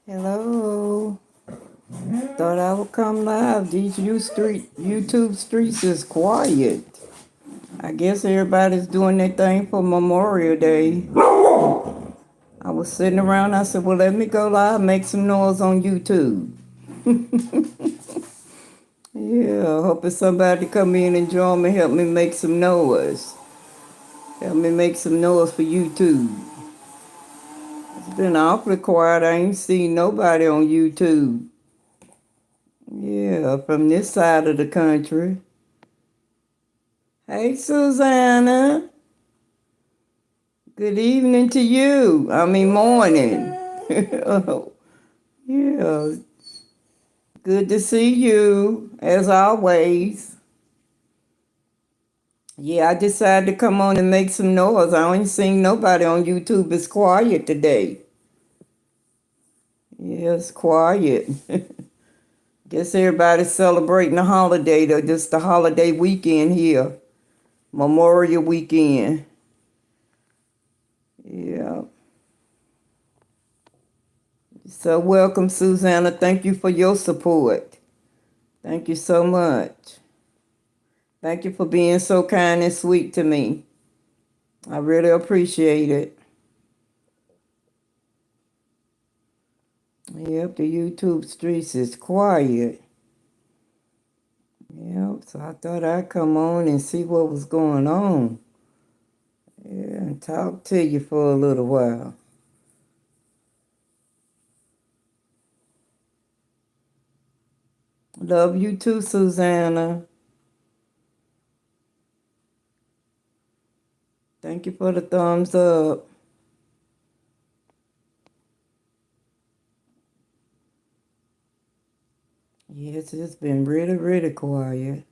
Hello. Thought I would come live. These YouTube streets is quiet. I guess everybody's doing their thing for Memorial Day. I was sitting around. I said, well, let me go live, make some noise on YouTube. Yeah, hoping somebody come in and join me, help me make some noise. Help me make some noise for YouTube. It's been awfully quiet. I ain't seen nobody on YouTube. Yeah, from this side of the country. Hey, Susanna. Good evening to you. I mean, morning. Oh, yeah. Good to see you, as always. Yeah, I decided to come on and make some noise. I ain't seen nobody on YouTube. It's quiet today. Yeah, it's quiet. Guess everybody's celebrating a holiday, though. Just the holiday weekend here. Memorial weekend. Yeah. So welcome, Susanna. Thank you for your support. Thank you so much. Thank you for being so kind and sweet to me. I really appreciate it. Yep, the YouTube streets is quiet. Yep, so I thought I'd come on and see what was going on. Yeah, and talk to you for a little while. Love you too, Susanna. Thank you for the thumbs up. Yes, it's been really, really quiet.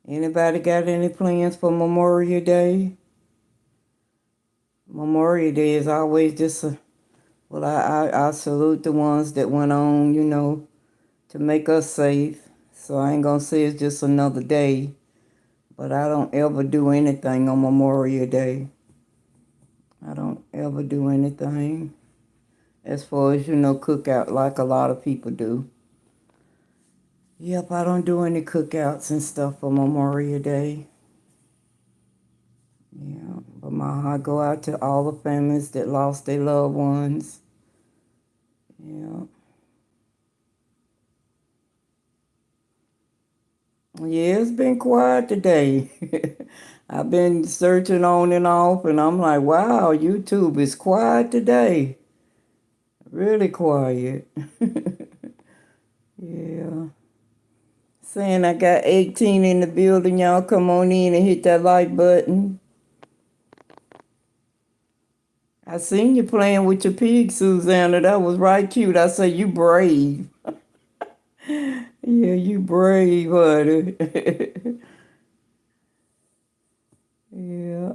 Anybody got any plans for Memorial Day? Memorial Day is always just well, I salute the ones that went on, to make us safe. So I ain't gonna say it's just another day, but I don't ever do anything on Memorial Day. I don't ever do anything as far as, cookout like a lot of people do. Yep, I don't do any cookouts and stuff for Memorial Day. Yeah, but my heart go out to all the families that lost their loved ones. Yeah. Yeah, it's been quiet today. I've been searching on and off, and I'm like, wow, YouTube is quiet today. Really quiet. Yeah. Saying I got 18 in the building. Y'all come on in and hit that like button. I seen you playing with your pig, Susanna. That was right cute. I said, you brave. Yeah, you brave, honey. Yeah.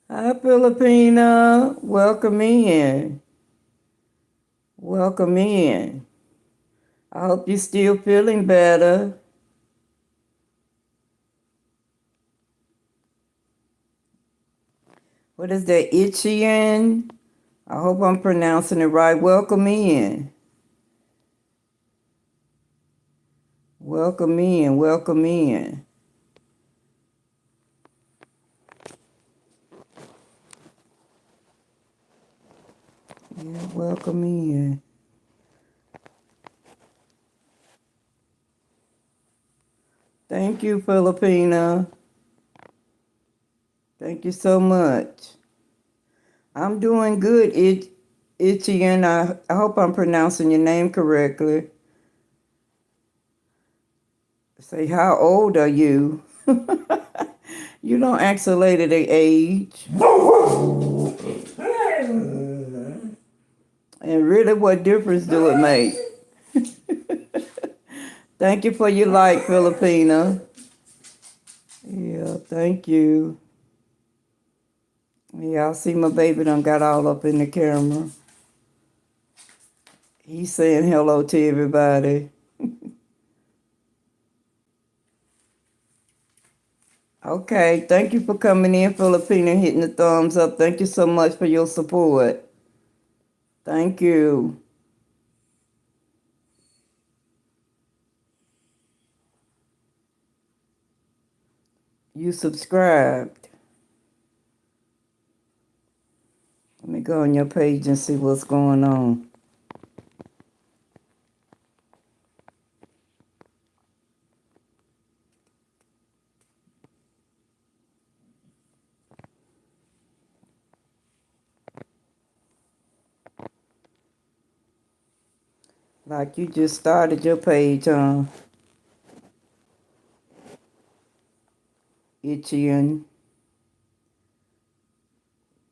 Hi, Filipina. Welcome in. Welcome in. I hope you're still feeling better. What is that, Ichian? I hope I'm pronouncing it right. Welcome in. Welcome in. Welcome in. Yeah, welcome in. Thank you, Filipina. Thank you so much. I'm doing good, Ichian. I hope I'm pronouncing your name correctly. Say, how old are you? You don't ask a lady their age. And really, what difference do it make? Thank you for your like, Filipina. Yeah, thank you. Yeah, I see my baby done got all up in the camera. He's saying hello to everybody. Okay, thank you for coming in, Filipina, hitting the thumbs up. Thank you so much for your support. Thank you. You subscribed. Let me go on your page and see what's going on. Like you just started your page, Itchy.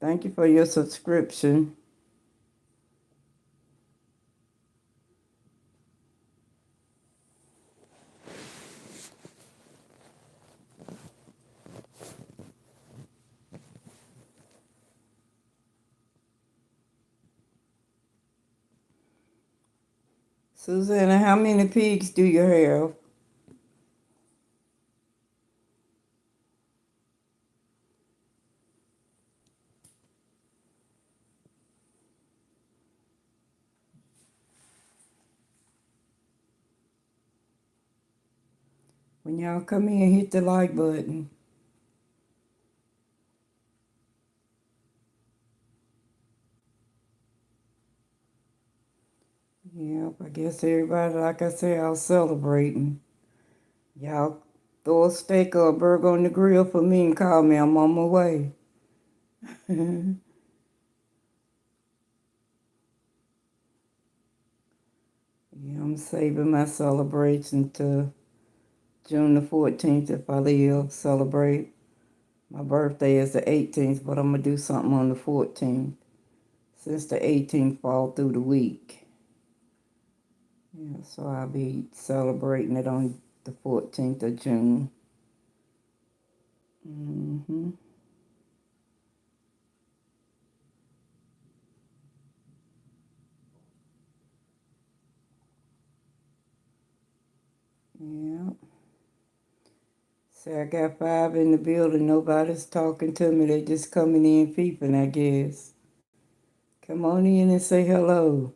Thank you for your subscription. Susanna, how many pigs do you have? When y'all come in, hit the like button. Yep, I guess everybody, like I said, out celebrating. Y'all throw a steak or a burger on the grill for me and call me. I'm on my way. Yeah, I'm saving my celebration to June the 14th if I live. Celebrate. My birthday is the 18th, but I'm going to do something on the 14th since the 18th fall through the week. Yeah, so I'll be celebrating it on the 14th of June. Mm-hmm. Yeah. Say I got 5 in the building. Nobody's talking to me. They just coming in peeping, I guess. Come on in and say hello.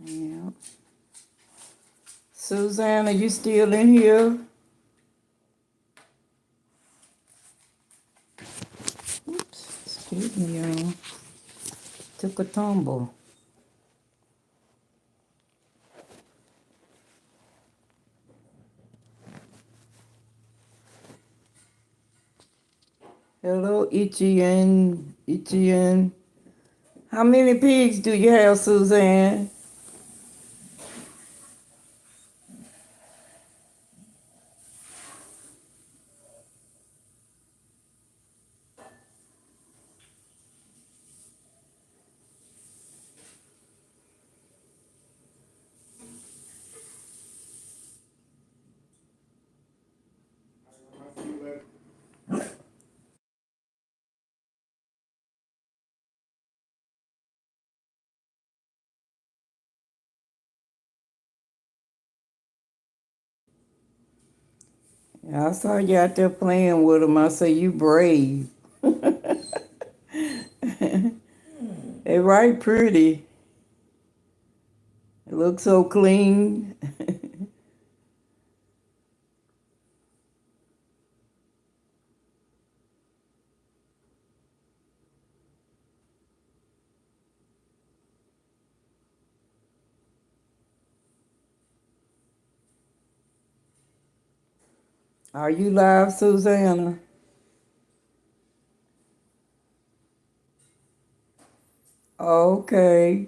Yeah. Susanna, you still in here? Oops, excuse me, y'all. Took a tumble. Hello, Ichian. Ichian. How many pigs do you have, Suzanne? I saw you out there playing with them. I say you brave. They right pretty. It looks so clean. Are you live, Susanna? Okay.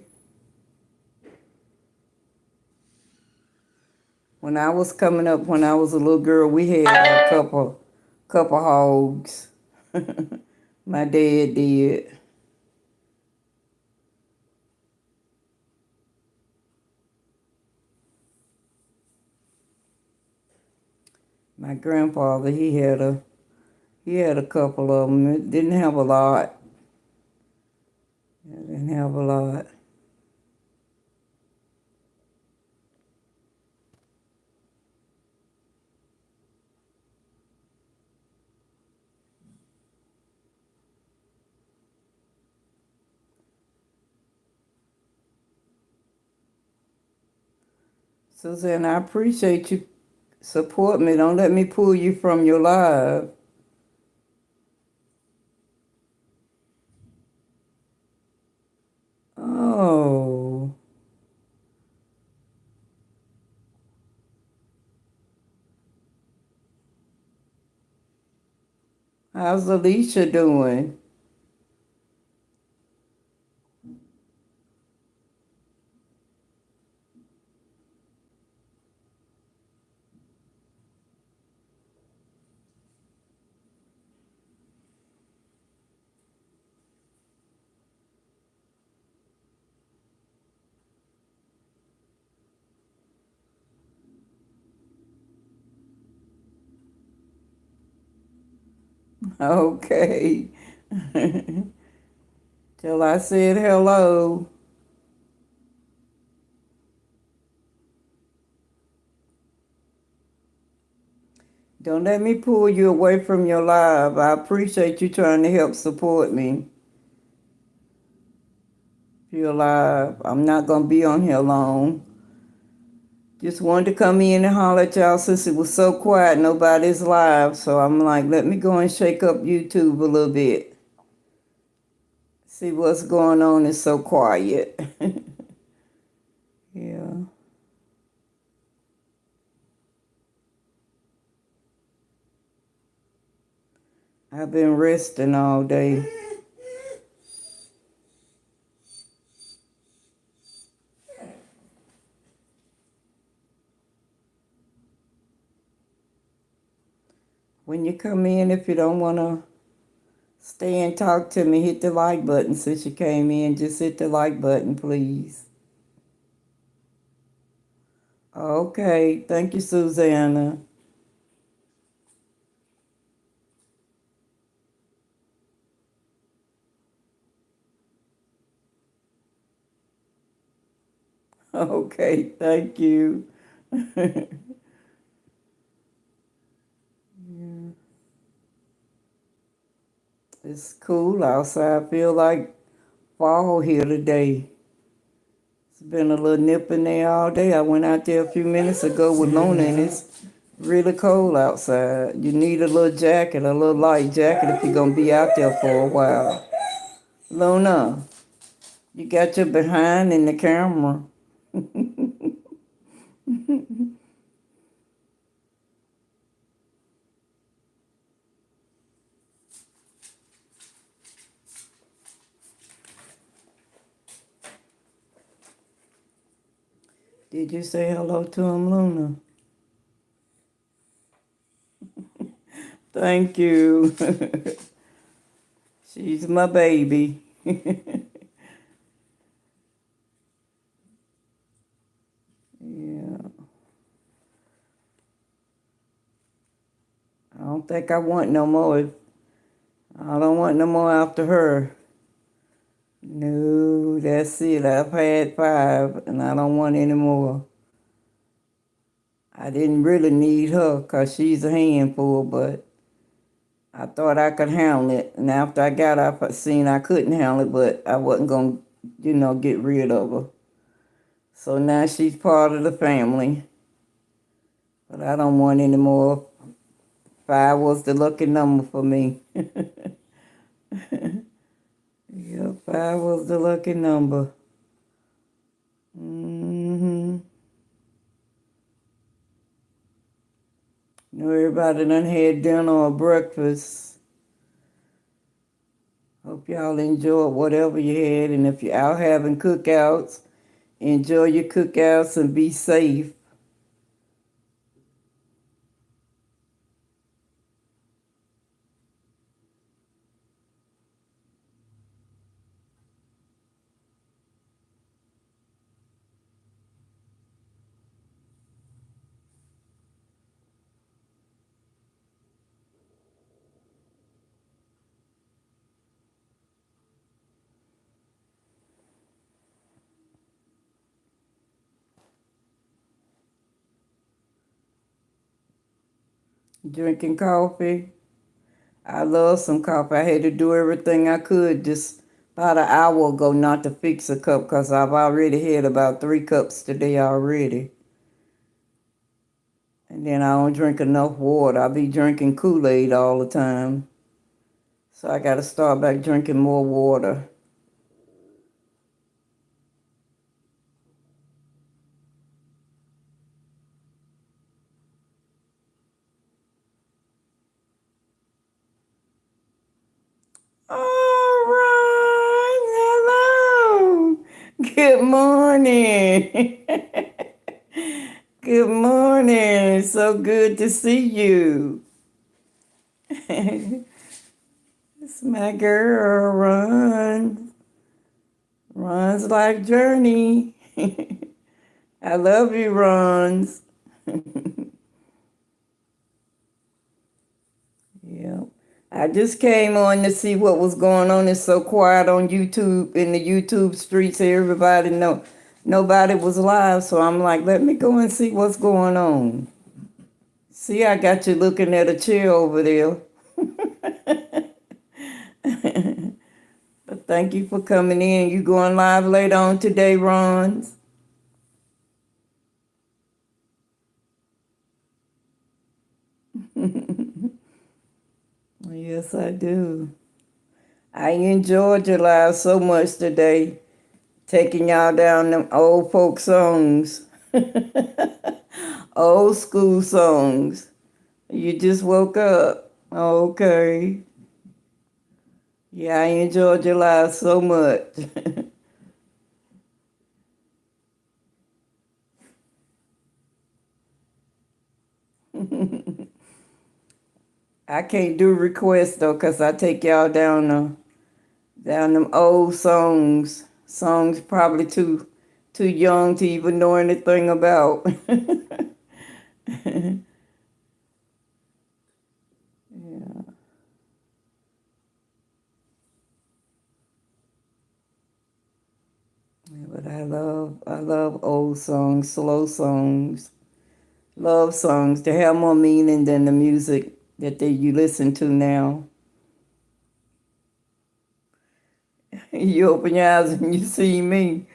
When I was coming up, when I was a little girl, we had a couple hogs. My dad did. My grandfather, he had a couple of them. It didn't have a lot. It didn't have a lot. Suzanne, I appreciate you support me. Don't let me pull you from your live. Oh, how's Alicia doing? Okay. Till I said hello. Don't let me pull you away from your live. I appreciate you trying to help support me. If you're alive, I'm not going to be on here long. Just wanted to come in and holler at y'all since it was so quiet. Nobody's live. So I'm like, let me go and shake up YouTube a little bit. See what's going on. It's so quiet. Yeah. I've been resting all day. When you come in, if you don't want to stay and talk to me, hit the like button. Since you came in, just hit the like button, please. Okay. Thank you, Susanna. Okay. Thank you. It's cool outside. I feel like fall here today. It's been a little nip in there all day. I went out there a few minutes ago with Luna and it's really cold outside. You need a little jacket, a little light jacket if you're going to be out there for a while. Luna, you got your behind in the camera. Did you say hello to him, Luna? Thank you. She's my baby. Yeah. I don't think I want no more. I don't want no more after her. No, that's it. I've had 5 and I don't want any more. I didn't really need her 'cause she's a handful, but I thought I could handle it. And after I got up, I seen I couldn't handle it, but I wasn't going to, get rid of her. So now she's part of the family. But I don't want any more. 5 was the lucky number for me. Yeah, 5 was the lucky number. Know everybody done had dinner or breakfast. Hope y'all enjoyed whatever you had. And if you're out having cookouts, enjoy your cookouts and be safe. Drinking coffee. I love some coffee. I had to do everything I could just about an hour ago not to fix a cup because I've already had about 3 cups today already. And then I don't drink enough water. I be drinking Kool-Aid all the time. So I got to start back drinking more water. All right, hello. Good morning. Good morning. So good to see you. It's my girl, Ron. Ron's life journey. I love you, Ron's. Yeah. I just came on to see what was going on. It's so quiet on YouTube, in the YouTube streets. Everybody know nobody was live, so I'm like, let me go and see what's going on. See, I got you looking at a chair over there. But thank you for coming in. You going live later on today, Ron? Yes, I do. I enjoyed your live so much today, taking y'all down them old folk songs, old school songs. You just woke up. Okay. Yeah, I enjoyed your live so much. I can't do requests though, 'cause I take y'all down them old songs. Songs probably too young to even know anything about. Yeah. But I love old songs, slow songs, love songs. They have more meaning than the music that you listen to now. You open your eyes and you see me.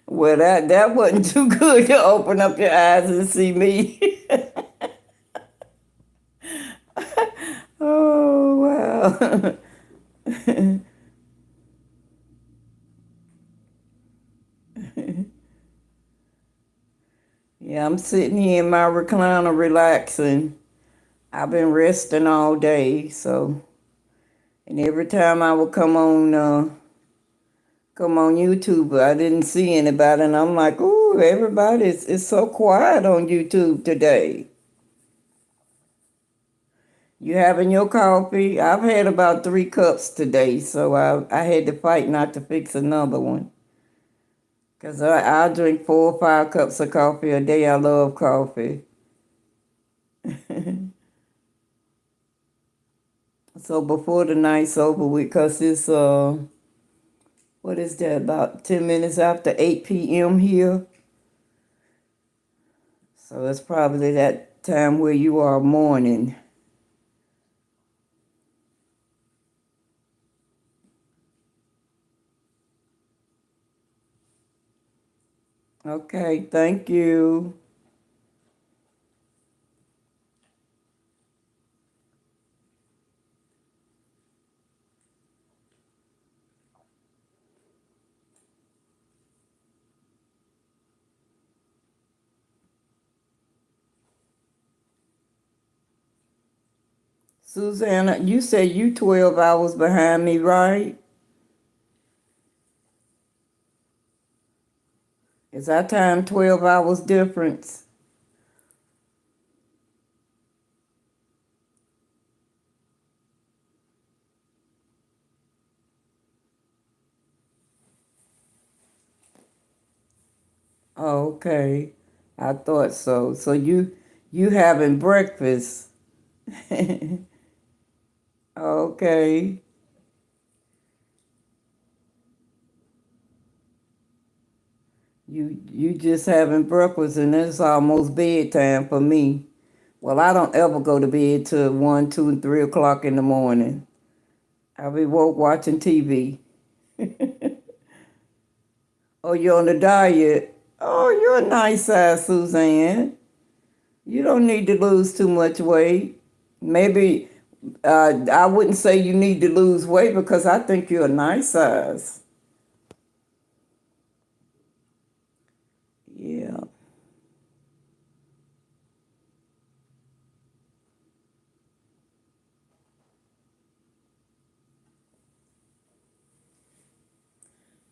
Well, that wasn't too good to open up your eyes and see me. Oh wow. Yeah, I'm sitting here in my recliner relaxing. I've been resting all day, so and every time I would come on YouTube, but I didn't see anybody, and I'm like, ooh, everybody is so quiet on YouTube today. You having your coffee? I've had about 3 cups today, so I had to fight not to fix another one. Because I drink 4 or 5 cups of coffee a day. I love coffee. So before the night's over with, because it's, what is that, about 10 minutes after 8 p.m. here. So it's probably that time where you are morning. Okay, thank you. Susanna, you said you 12 hours behind me, right? Is our time 12 hours difference? Oh, okay. I thought so. So you having breakfast. Okay. You just having breakfast and it's almost bedtime for me. Well, I don't ever go to bed till 1, 2, and 3 o'clock in the morning. I'll be woke watching TV. Oh, you're on the diet. Oh, you're a nice size, Suzanne. You don't need to lose too much weight. Maybe I wouldn't say you need to lose weight because I think you're a nice size. Yeah.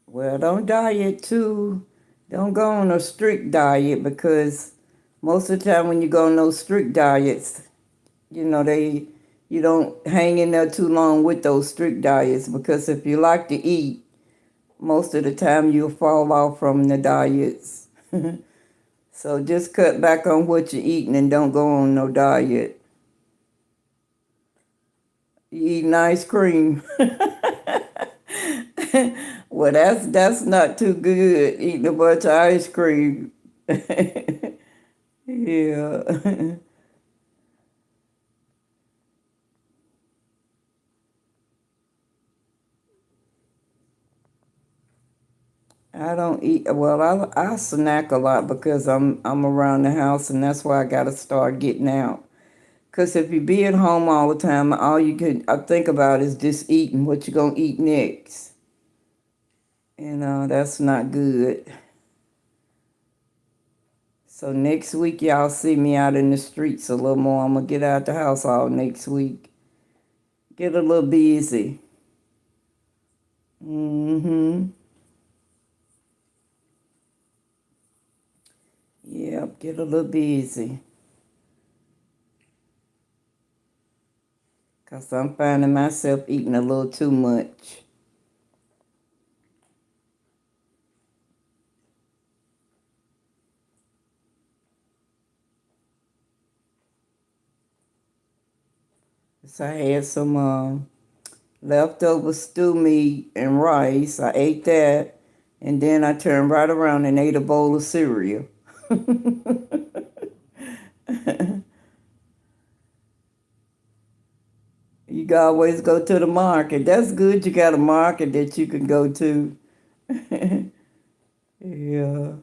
Well, don't diet too. Don't go on a strict diet because most of the time when you go on those strict diets, they you don't hang in there too long with those strict diets because if you like to eat, most of the time you'll fall off from the diets. So just cut back on what you're eating and don't go on no diet. You eating ice cream. Well, that's not too good, eating a bunch of ice cream. Yeah. I don't eat well. I snack a lot because I'm around the house, and that's why I gotta start getting out. Cause if you be at home all the time, all you can I think about is just eating. What you gonna eat next? That's not good. So next week, y'all see me out in the streets a little more. I'm gonna get out the house all next week. Get a little busy. Mm-hmm. Yep, get a little busy. Cause I'm finding myself eating a little too much. So I had some leftover stew meat and rice. I ate that, and then I turned right around and ate a bowl of cereal. You can always go to the market. That's good. You got a market that you can go to. Yeah.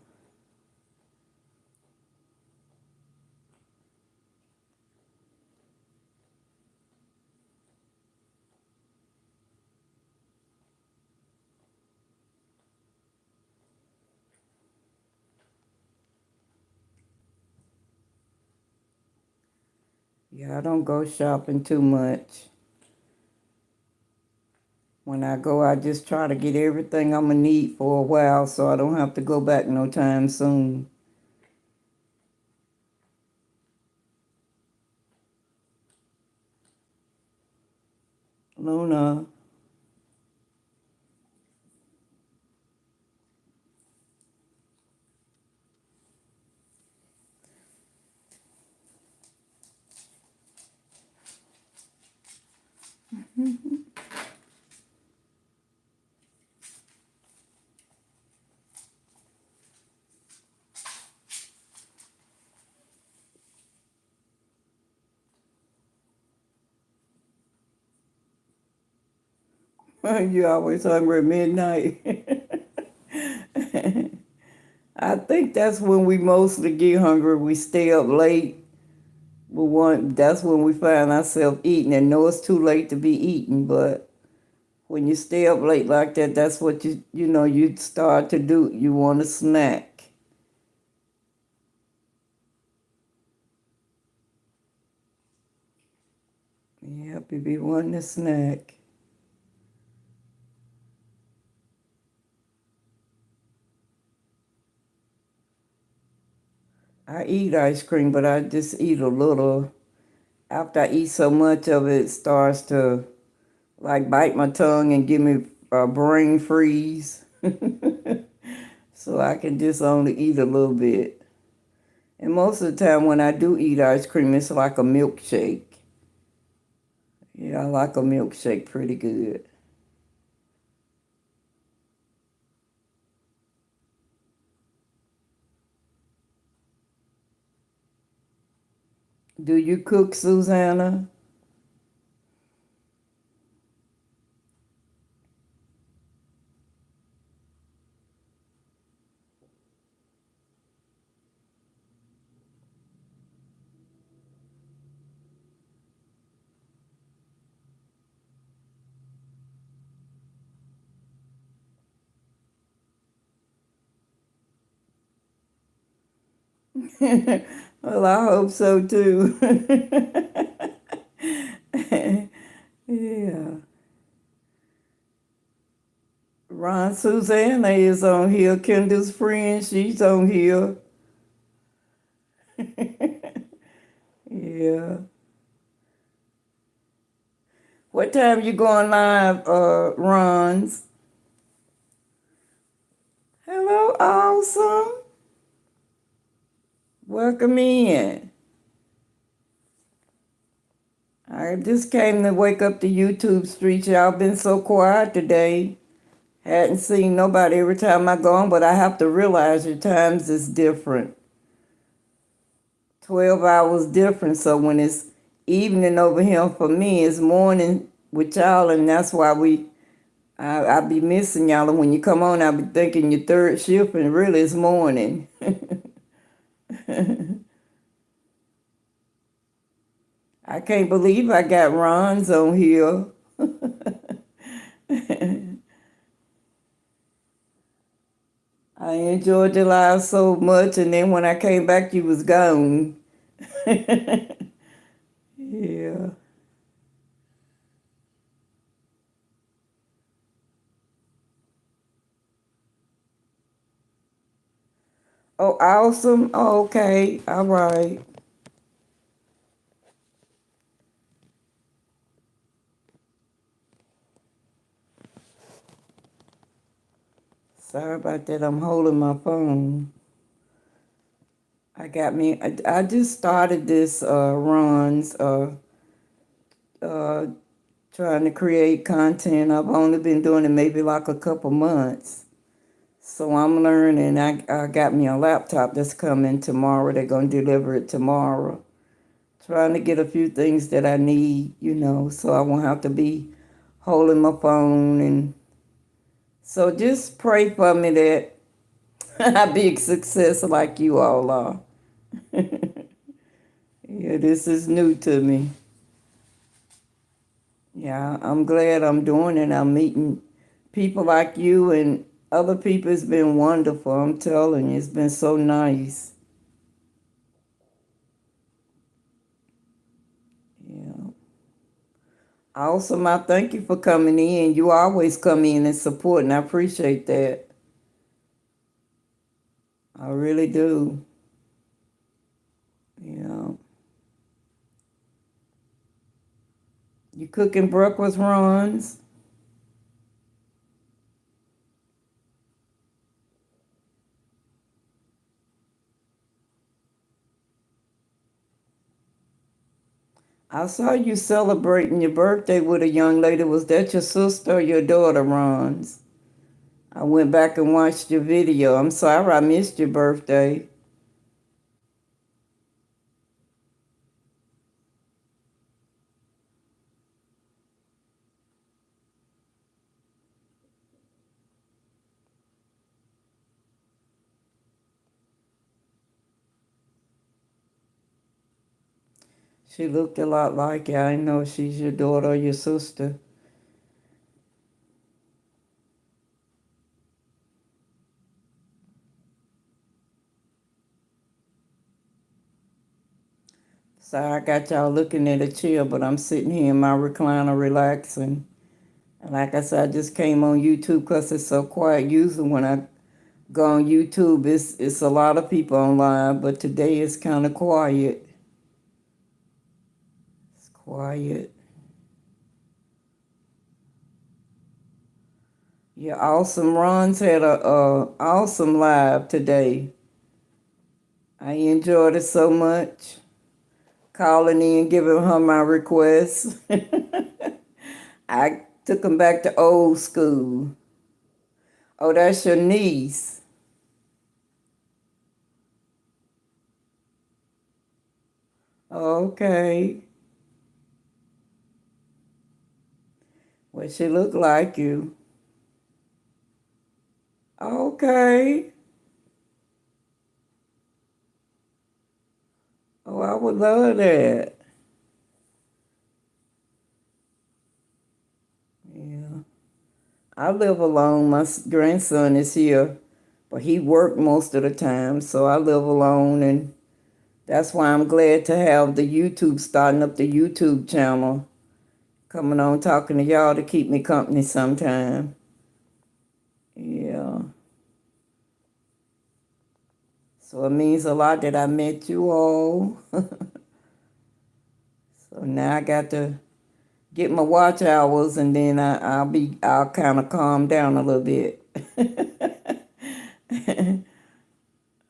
Yeah, I don't go shopping too much. When I go, I just try to get everything I'm going to need for a while so I don't have to go back no time soon. Luna. You always hungry at midnight. I think that's when we mostly get hungry. We stay up late. That's when we find ourselves eating and know it's too late to be eating. But when you stay up late like that, that's what you start to do. You want a snack. Yep, you be wanting a snack. I eat ice cream, but I just eat a little. After I eat so much of it, it starts to like bite my tongue and give me a brain freeze. So I can just only eat a little bit. And most of the time when I do eat ice cream, it's like a milkshake. Yeah, I like a milkshake pretty good. Do you cook, Susanna? Well, I hope so too. Yeah. Ron Susanna is on here. Kendall's friend, she's on here. Yeah. What time you going live, Ron's? Hello, awesome. Welcome in. I just came to wake up the YouTube streets. Y'all been so quiet today. Hadn't seen nobody every time I go on, but I have to realize your times is different. 12 hours different. So when it's evening over here for me, it's morning with y'all, and that's why I be missing y'all. And when you come on, I be thinking your third shift, and really it's morning. I can't believe I got Ron's on here. I enjoyed the live so much, and then when I came back, you was gone. Yeah. Oh, awesome. Oh, okay. All right. Sorry about that. I'm holding my phone. I just started this runs uh trying to create content. I've only been doing it maybe like a couple months. So I'm learning. I got me a laptop that's coming tomorrow. They're gonna deliver it tomorrow. Trying to get a few things that I need, so I won't have to be holding my phone. And so just pray for me that I be a success like you all are. Yeah, this is new to me. Yeah, I'm glad I'm doing it. I'm meeting people like you and other people. It's been wonderful. I'm telling you, it's been so nice. Yeah. Awesome. I thank you for coming in. You always come in and support, and I appreciate that. I really do. You know, you cooking breakfast runs. I saw you celebrating your birthday with a young lady. Was that your sister or your daughter, Ron's? I went back and watched your video. I'm sorry I missed your birthday. She looked a lot like you. I know she's your daughter or your sister. So I got y'all looking at a chair, but I'm sitting here in my recliner relaxing. And like I said, I just came on YouTube because it's so quiet. Usually when I go on YouTube, it's a lot of people online, but today it's kind of quiet. It's quiet. Yeah, Awesome Runs had a awesome live today. I enjoyed it so much. Calling in, giving her my requests. I took them back to old school. Oh, that's your niece. Okay. Well, she look like you. Okay. Oh, I would love that. Yeah. I live alone. My grandson is here, but he worked most of the time, so I live alone, and that's why I'm glad to have the YouTube, starting up the YouTube channel, coming on talking to y'all to keep me company sometime. Yeah. So it means a lot that I met you all. So now I got to get my watch hours, and then I'll kind of calm down a little bit.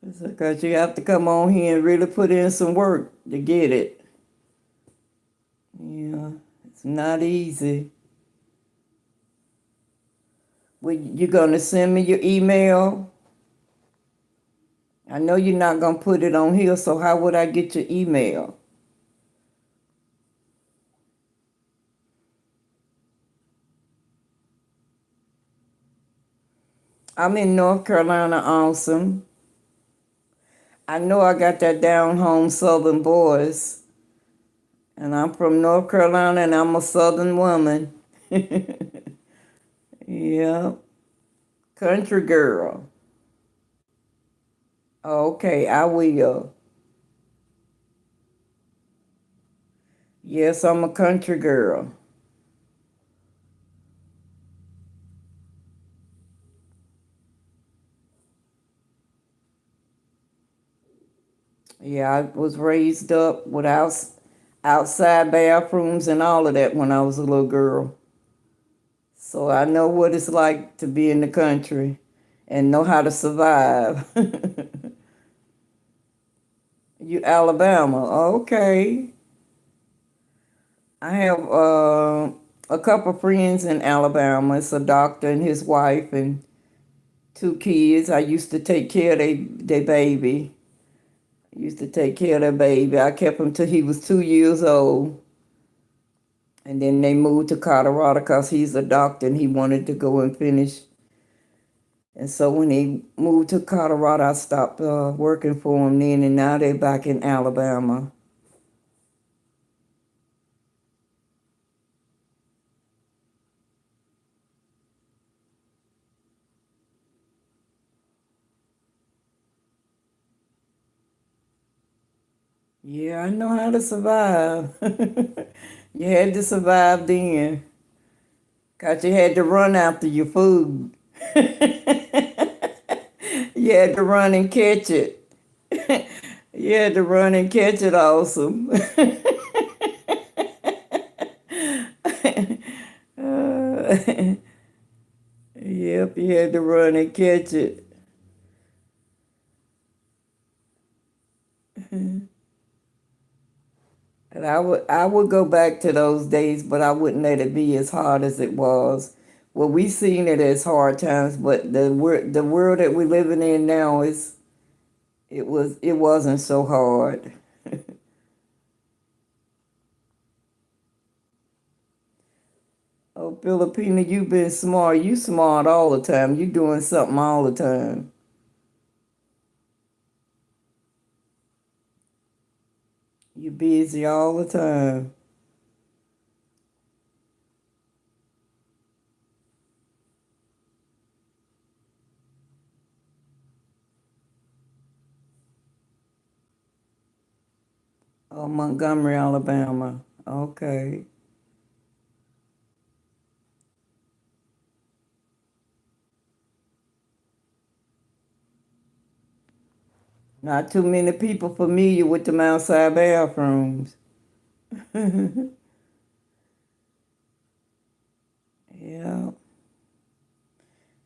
Because you have to come on here and really put in some work to get it. Yeah, it's not easy. Well, you gonna send me your email? I know you're not gonna put it on here, so how would I get your email? I'm in North Carolina, Awesome. I know I got that down home Southern voice, and I'm from North Carolina, and I'm a Southern woman. Yeah, country girl. Okay, I will. Yes, I'm a country girl. Yeah, I was raised up without outside bathrooms and all of that when I was a little girl. So I know what it's like to be in the country and know how to survive. You Alabama, okay. I have a couple friends in Alabama. It's a doctor and his wife and two kids. I used to take care of their baby. I used to take care of their baby. I kept him till he was 2 years old. And then they moved to Colorado because he's a doctor and he wanted to go and finish. And so when he moved to Colorado, I stopped working for him then, and now they're back in Alabama. Yeah, I know how to survive. You had to survive then. 'Cause you had to run after your food. You had to run and catch it. You had to run and catch it, awesome. Yep, you had to run and catch it. And I would go back to those days, but I wouldn't let it be as hard as it was. Well, we seen it as hard times, but the world that we're living in now it wasn't so hard. Oh, Filipina, you been smart. You smart all the time. You doing something all the time. You busy all the time. Oh, Montgomery, Alabama. Okay. Not too many people familiar with the outside bathrooms. Yeah.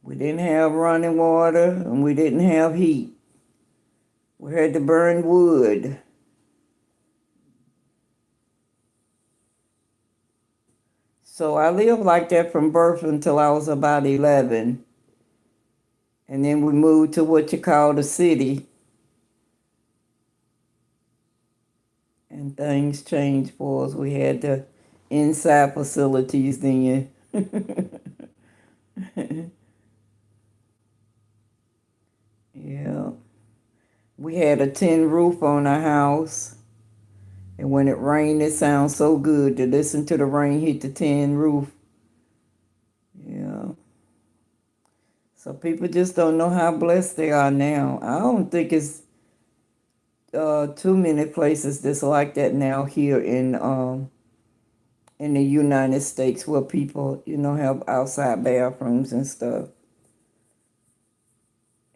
We didn't have running water and we didn't have heat. We had to burn wood. So I lived like that from birth until I was about 11. And then we moved to what you call the city. And things changed for us. We had the inside facilities then. Yeah. We had a tin roof on our house. And when it rained, it sounds so good to listen to the rain hit the tin roof. Yeah. So people just don't know how blessed they are now. I don't think it's too many places that's like that now here in the United States where people, have outside bathrooms and stuff.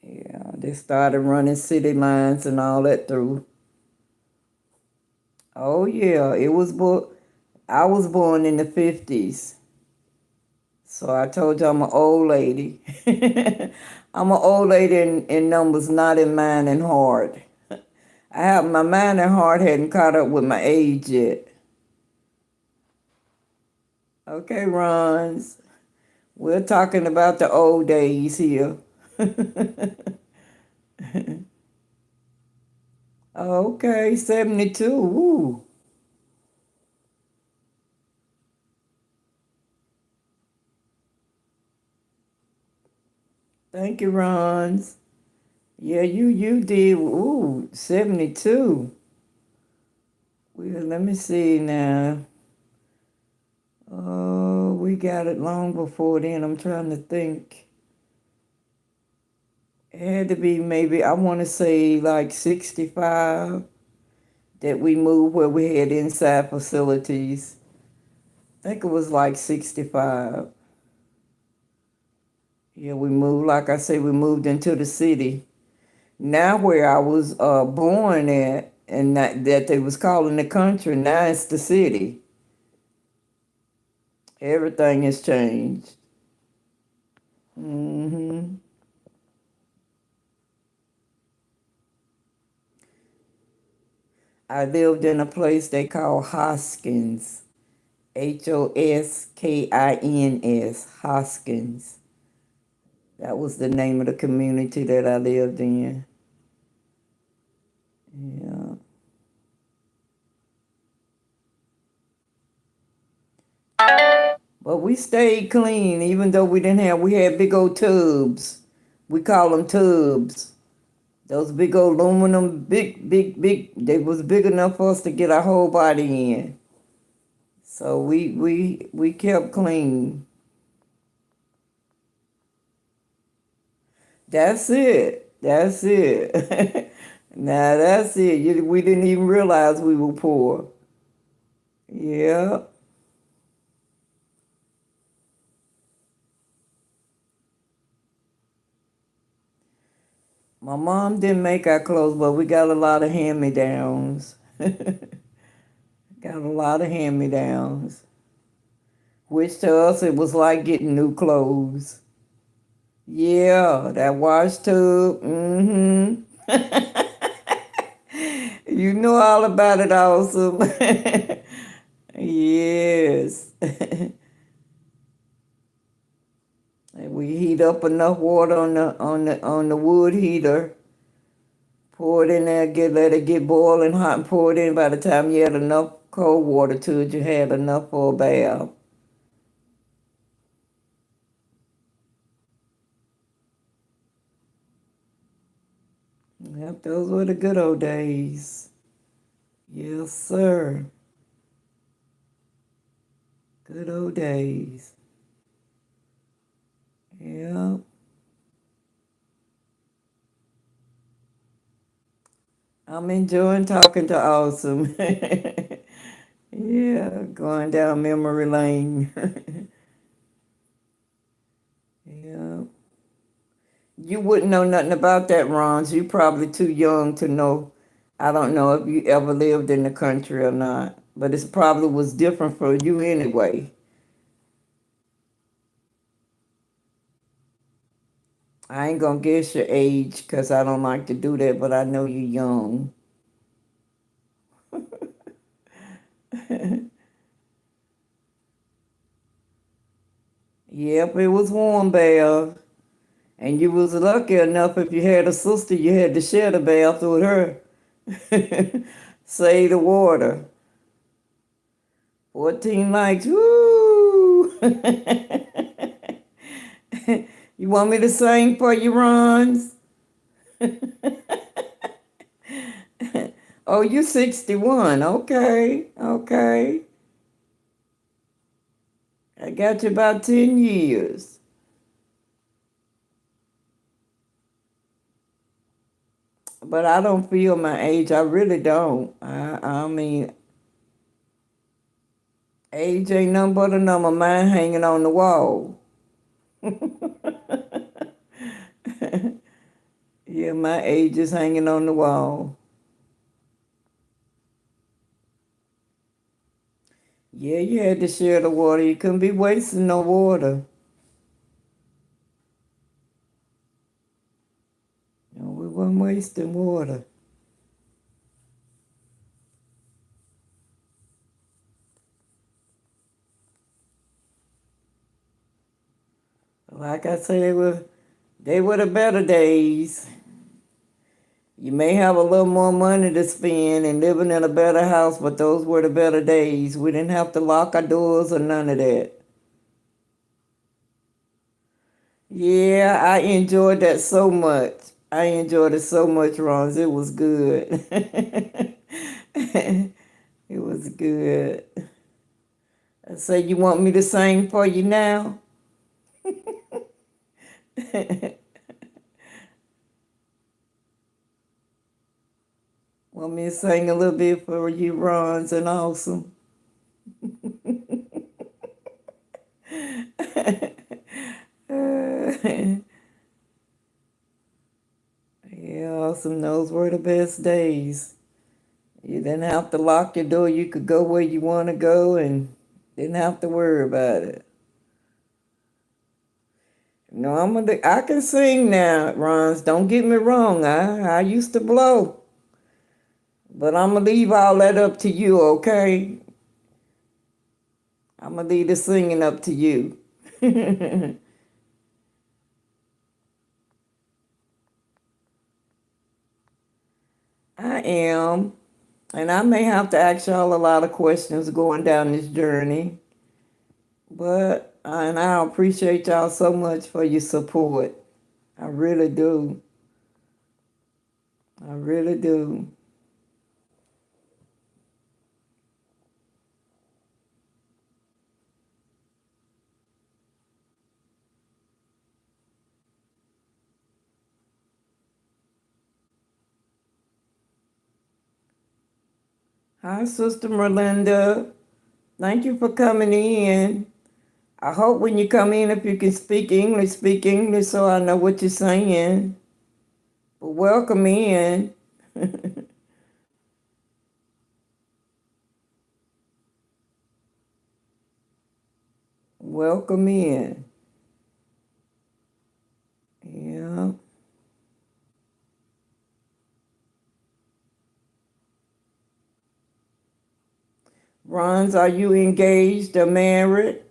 Yeah, they started running city lines and all that through. Oh yeah, I was born in the 50s. So I told you I'm an old lady. I'm an old lady in numbers, not in mind and heart. I have my mind and heart hadn't caught up with my age yet. Okay, Rons. We're talking about the old days here. Okay, 72. Ooh. Thank you, Rons. Yeah, you did. Ooh, 72. Well, let me see now. Oh, we got it long before then. I'm trying to think. It had to be maybe, I want to say like 65 that we moved where we had inside facilities. I think it was like 65. Yeah, we moved, like I say, we moved into the city. Now where I was born at, and that they was calling the country, now it's the city. Everything has changed. Hmm. I lived in a place they call Hoskins. Hoskins. Hoskins. That was the name of the community that I lived in. Yeah. But we stayed clean, even though we had big old tubs. We call them tubs. Those big old aluminum, big, they was big enough for us to get our whole body in. So we kept clean. That's it. That's it. Now that's it. We didn't even realize we were poor. Yeah. My mom didn't make our clothes, but we got a lot of hand-me-downs. Got a lot of hand-me-downs. Which to us it was like getting new clothes. Yeah, that wash tub. Mm-hmm. You know all about it, Awesome. Yes. And we heat up enough water on the wood heater. Pour it in there, let it get boiling hot, and pour it in. By the time you had enough cold water to it, you had enough for a bath. Yep, those were the good old days. Yes, sir. Good old days. Yep. I'm enjoying talking to Awesome. Yeah, going down memory lane. Yeah. You wouldn't know nothing about that, Ron. You probably too young to know. I don't know if you ever lived in the country or not, but it probably was different for you anyway. I ain't gonna guess your age because I don't like to do that, but I know you're young. Yep, it was warm bath. And you was lucky enough if you had a sister, you had to share the bath with her. Save the water. 14 likes. Woo! You want me to sing for you, Rons? Oh, you 61. Okay, okay. I got you about 10 years. But I don't feel my age. I really don't. I mean, age ain't nothing but a number. Mine hanging on the wall. Yeah, my age is hanging on the wall. Yeah, you had to share the water. You couldn't be wasting no water. No, we weren't wasting water. Like I said, they were the better days. You may have a little more money to spend and living in a better house, but those were the better days. We didn't have to lock our doors or none of that. Yeah, I enjoyed that so much. I enjoyed it so much, Ron. It was good. It was good. So you want me to sing for you now? Want me to sing a little bit for you, Ron's and Awesome? Yeah, Awesome. Those were the best days. You didn't have to lock your door. You could go where you want to go and didn't have to worry about it. No, I can sing now, Rons. Don't get me wrong. I used to blow. But I'm gonna leave all that up to you, okay? I'm gonna leave the singing up to you. I am. And I may have to ask y'all a lot of questions going down this journey. And I appreciate y'all so much for your support. I really do. I really do. Hi, Sister Merlinda. Thank you for coming in. I hope when you come in, if you can speak English so I know what you're saying. But welcome in. Welcome in. Yeah. Rons, are you engaged or married?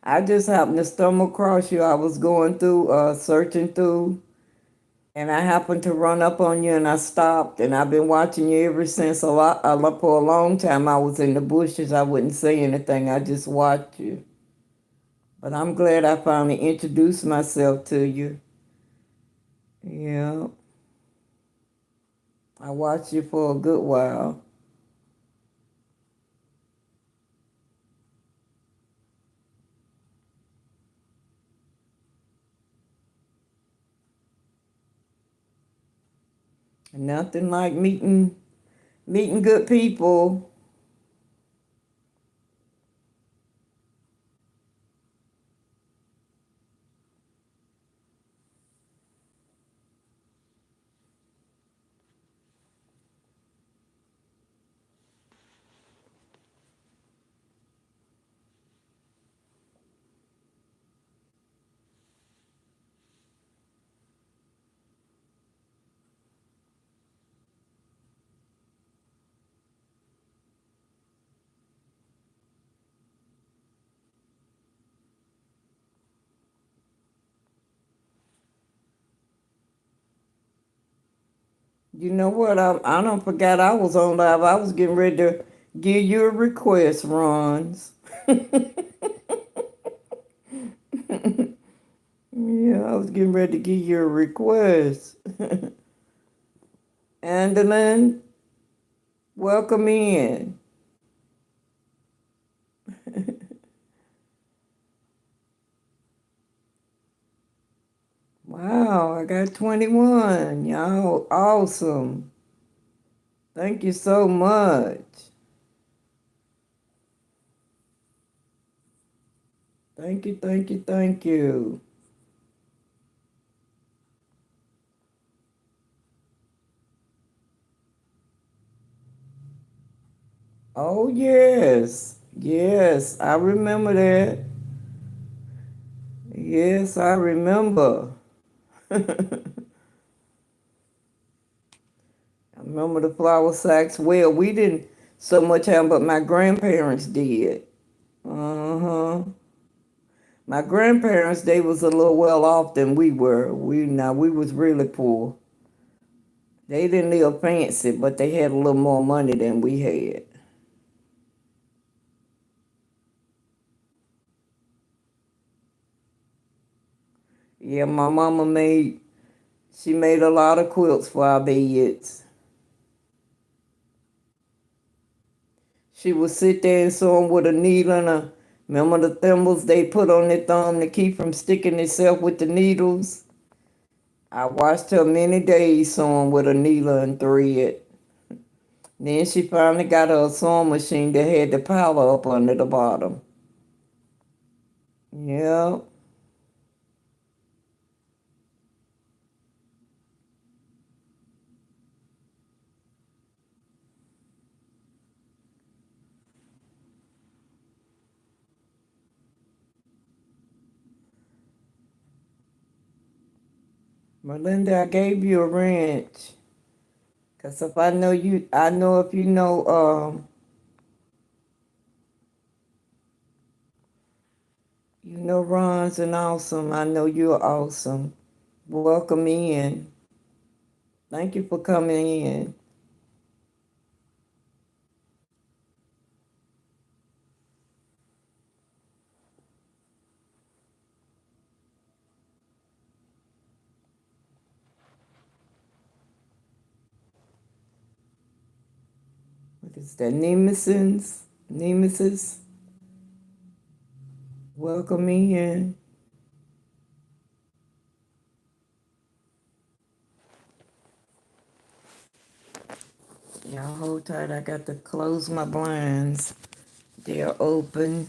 I just happened to stumble across you. I was going through, searching through, and I happened to run up on you and I stopped, and I've been watching you ever since. For a long time, I was in the bushes. I wouldn't say anything. I just watched you. But I'm glad I finally introduced myself to you. Yeah. I watched you for a good while. Nothing like meeting good people. You know what? I don't forget I was on live. I was getting ready to give you a request, Rons. Yeah, I was getting ready to give you a request. Andelin, welcome in. Wow, I got 21. Y'all awesome. Thank you so much. Thank you, thank you, thank you. Oh, yes. Yes, I remember that. Yes, I remember. I remember the flour sacks. Well, we didn't so much have, but my grandparents did. Uh-huh. My grandparents, they was a little well off than we were. We was really poor. They didn't live fancy, but they had a little more money than we had. Yeah, my mama she made a lot of quilts for our beds. She would sit there and sew them with a needle and remember the thimbles they put on their thumb to keep from sticking itself with the needles? I watched her many days sewing with a needle and thread. Then she finally got her a sewing machine that had the powder up under the bottom. Yeah. Melinda, I gave you a wrench. Cause if I know you, I know if you know Ron's and awesome. I know you're awesome. Welcome in. Thank you for coming in. What is that? Nemesis? Nemesis? Welcome me in. Y'all hold tight. I got to close my blinds. They're open.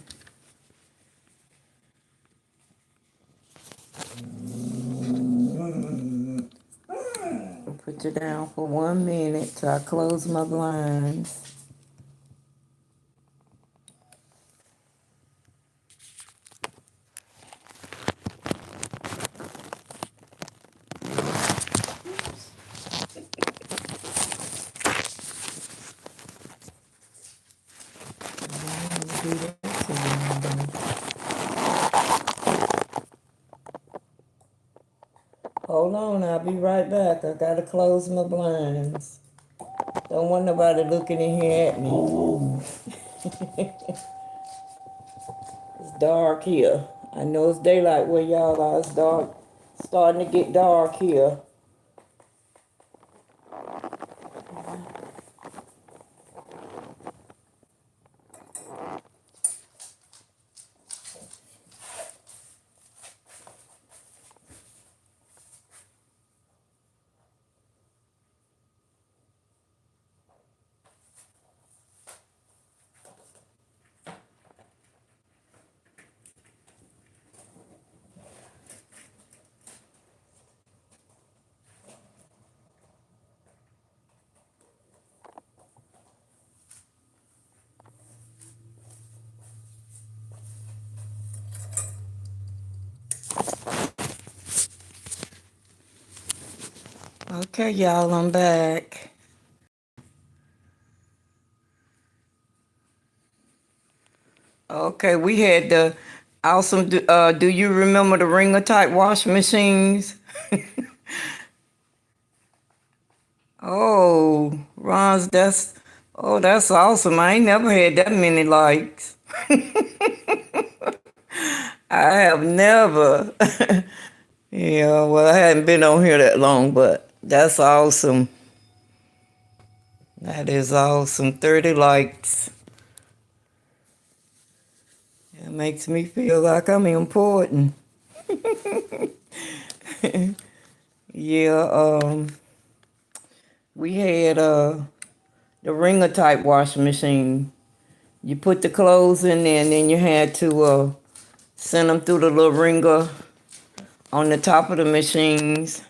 I'll put you down for 1 minute till I close my blinds. Do that to you. Hold on, I'll be right back. I gotta close my blinds. Don't want nobody looking in here at me. It's dark here. I know it's daylight where y'all are. It's dark. Starting to get dark here. Okay, y'all, I'm back. Okay, we had the awesome. Do you remember the ringer type washing machines? Oh, Ron's, that's awesome. I ain't never had that many likes. I have never. Yeah, well, I hadn't been on here that long, but that's awesome. That is awesome. 30 likes. It makes me feel like I'm important. Yeah, we had the ringer type washing machine. You put the clothes in there and then you had to send them through the little ringer on the top of the machines.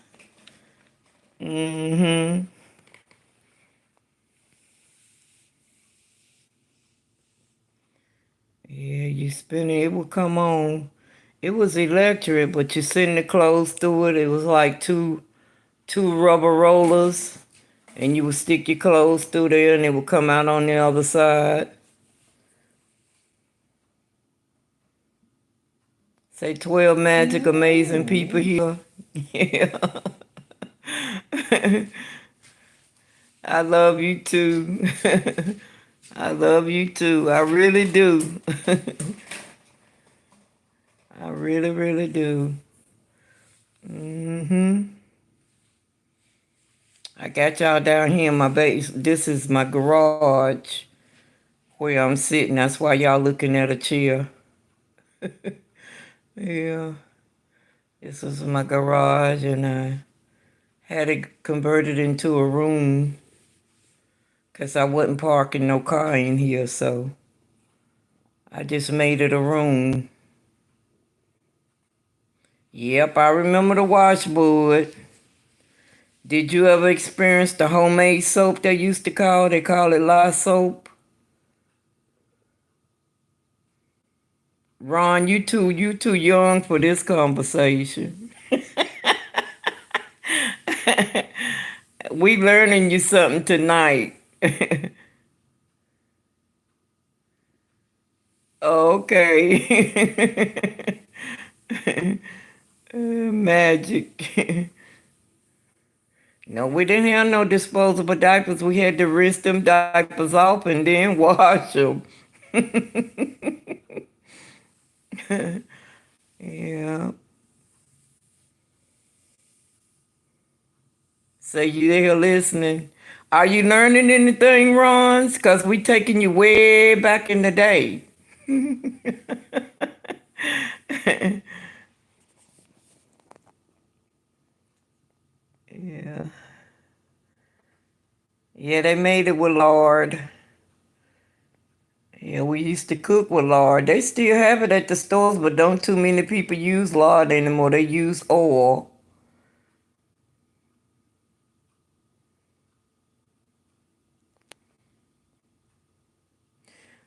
Mm-hmm. Yeah, you spin it, it would come on. It was electric, but you send the clothes through it. It was like two rubber rollers, and you would stick your clothes through there, and it would come out on the other side. Say 12 magic amazing people here. Yeah. I love you too. I love you too. I really do. I really, really do. I got y'all down here in my base. This is my garage where I'm sitting. That's why y'all looking at a chair. Yeah. This is my garage, and I had it converted into a room because I wasn't parking no car in here, so I just made it a room. Yep, I remember the washboard. Did you ever experience the homemade soap they used to call? They call it lye soap. Ron, you too young for this conversation. We learning you something tonight. Okay. Magic. No, we didn't have no disposable diapers. We had to rinse them diapers off and then wash them. Yeah. So you there listening? Are you learning anything, Ron? Because we taking you way back in the day. Yeah. Yeah, they made it with lard. Yeah, we used to cook with lard. They still have it at the stores, but don't too many people use lard anymore. They use oil.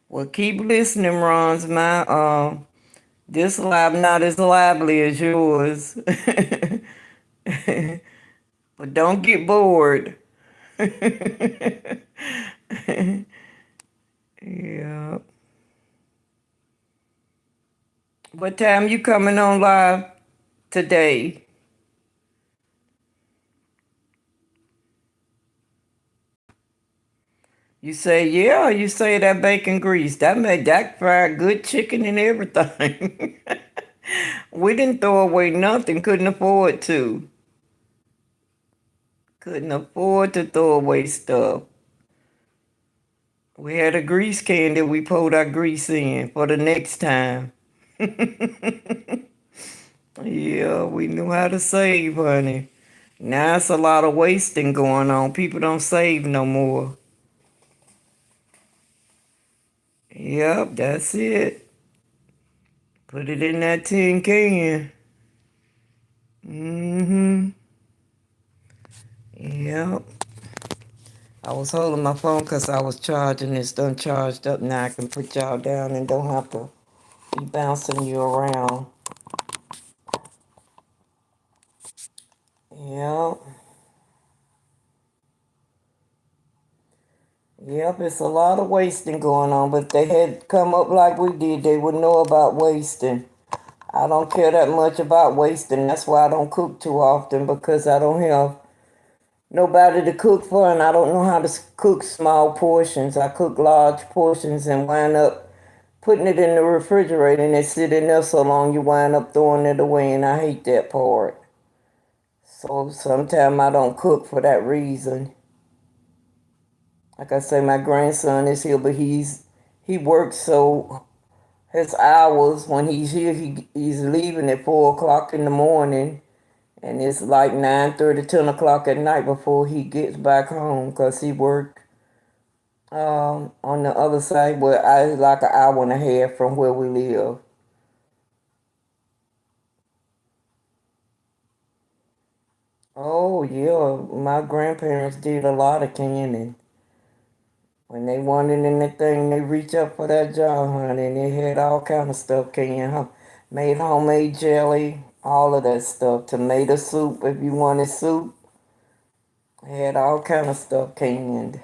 Well, keep listening, Ron's. This lab not as lively as yours. But don't get bored. Yeah. What time you coming on live today? You say yeah, or you say that bacon grease. That made that fried good chicken and everything. We didn't throw away nothing, couldn't afford to. Couldn't afford to throw away stuff. We had a grease can that we poured our grease in for the next time. Yeah, we knew how to save, honey. Now it's a lot of wasting going on. People don't save no more. Yep, that's it. Put it in that tin can. Mm-hmm. Yep. I was holding my phone because I was charging. It's done charged up now. I can put y'all down and don't have to be bouncing you around. Yep. Yep, it's a lot of wasting going on, but if they had come up like we did, they would know about wasting. I don't care that much about wasting. That's why I don't cook too often because I don't have nobody to cook for and I don't know how to cook small portions. I cook large portions and wind up putting it in the refrigerator and it's sitting there so long you wind up throwing it away and I hate that part. So sometimes I don't cook for that reason. Like I say, my grandson is here, but he works so his hours when he's here, he's leaving at 4 o'clock in the morning, and it's like 9:30, 10 o'clock at night before he gets back home, cause he worked on the other side, where I like an hour and a half from where we live. Oh yeah, my grandparents did a lot of canning. When they wanted anything, they reach up for that jar, honey, and they had all kind of stuff canned. Made homemade jelly, all of that stuff. Tomato soup, if you wanted soup. They had all kind of stuff canned.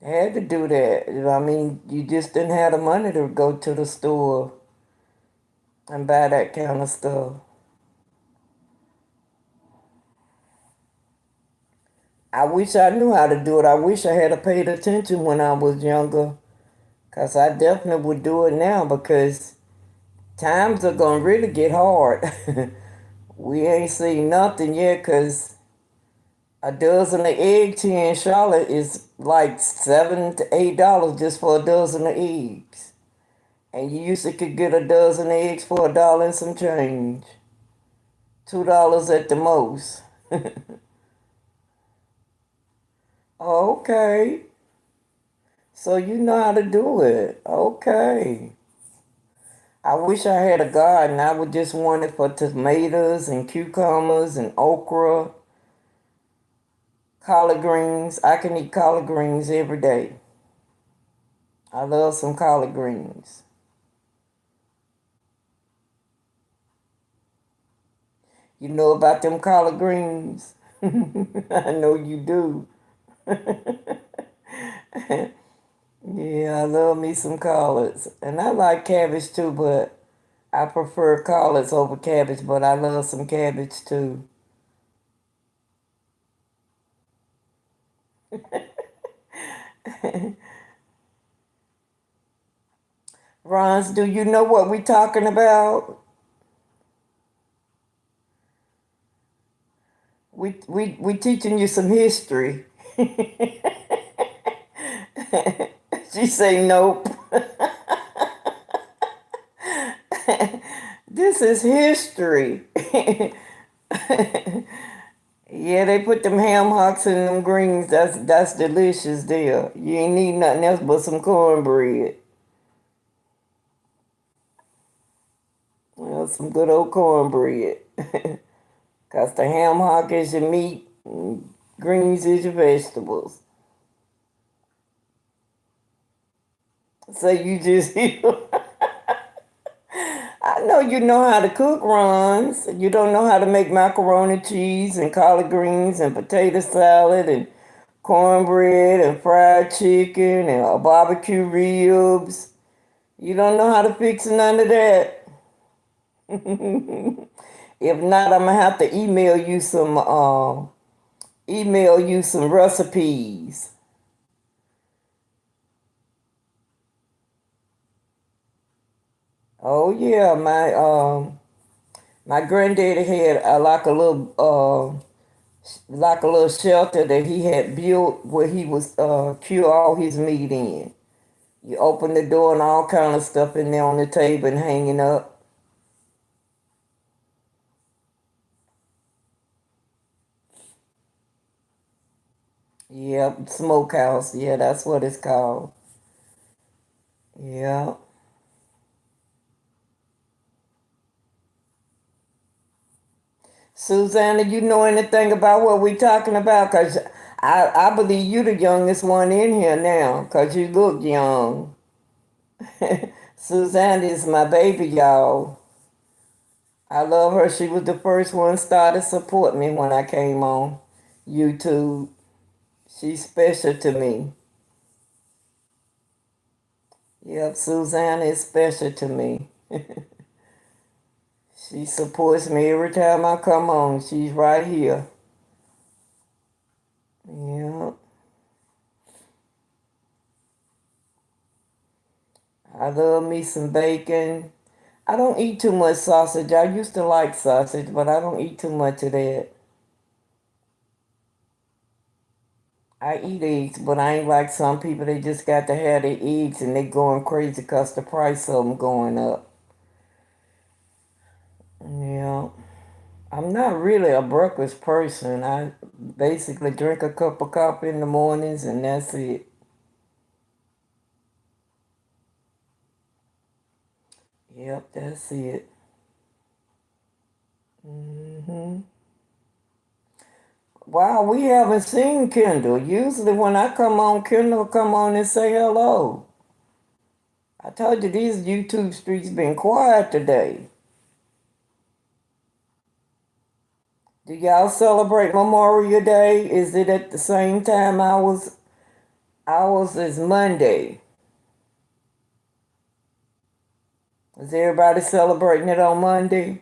They had to do that. I mean, you just didn't have the money to go to the store and buy that kind of stuff. I wish I knew how to do it. I wish I had paid attention when I was younger, because I definitely would do it now because times are going to really get hard. We ain't seen nothing yet because a dozen of eggs here in Charlotte is like $7 to $8 just for a dozen of eggs. And you used to could get a dozen of eggs for $1 and some change. $2 at the most. Okay. So you know how to do it. Okay. I wish I had a garden. I would just want it for tomatoes and cucumbers and okra, collard greens. I can eat collard greens every day. I love some collard greens. You know about them collard greens? I know you do. Yeah, I love me some collards. And I like cabbage too, but I prefer collards over cabbage, but I love some cabbage too. Rons, do you know what we talking about? We teaching you some history. She say nope. This is history. Yeah, they put them ham hocks in them greens. That's delicious there. You ain't need nothing else but some cornbread. Well, some good old cornbread. Cause the ham hock is your meat, and greens is your vegetables. So you just I know you know how to cook, Ron's. You don't know how to make macaroni cheese and collard greens and potato salad and cornbread and fried chicken and barbecue ribs. You don't know how to fix none of that. If not, I'm gonna have to email you some recipes. Oh yeah, my granddaddy had like a little shelter that he had built where he was cure all his meat in. You open the door and all kind of stuff in there on the table and hanging up. Yep, smokehouse. Yeah, that's what it's called. Yeah. Susanna, you know anything about what we talking about? Cause I believe you the youngest one in here now, cause you look young. Susanna is my baby, y'all. I love her. She was the first one started support me when I came on YouTube. She's special to me. Yep, Susanna is special to me. She supports me every time I come on. She's right here. Yep. I love me some bacon. I don't eat too much sausage. I used to like sausage, but I don't eat too much of that. I eat eggs, but I ain't like some people. They just got to have their eggs and they going crazy because the price of them going up. Yeah. I'm not really a breakfast person. I basically drink a cup of coffee in the mornings and that's it. Yep, that's it. Hmm. Wow, we haven't seen Kendall. Usually when I come on, Kendall come on and say hello. I told you these YouTube streets been quiet today. Do y'all celebrate Memorial Day? Is it at the same time ours is Monday? Is everybody celebrating it on Monday?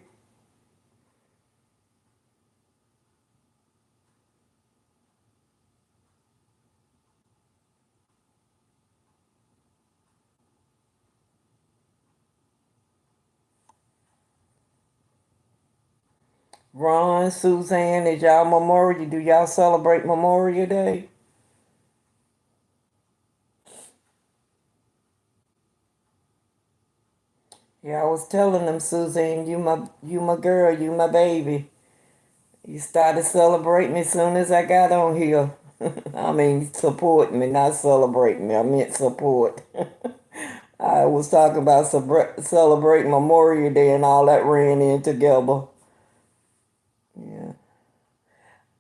Ron, Suzanne, is y'all Memorial? Do y'all celebrate Memorial Day? Yeah, I was telling them, Suzanne, you my girl, you my baby. You started celebrating as soon as I got on here. I mean, support me, not celebrate me. I meant support. I was talking about celebrating Memorial Day and all that ran in together. Yeah.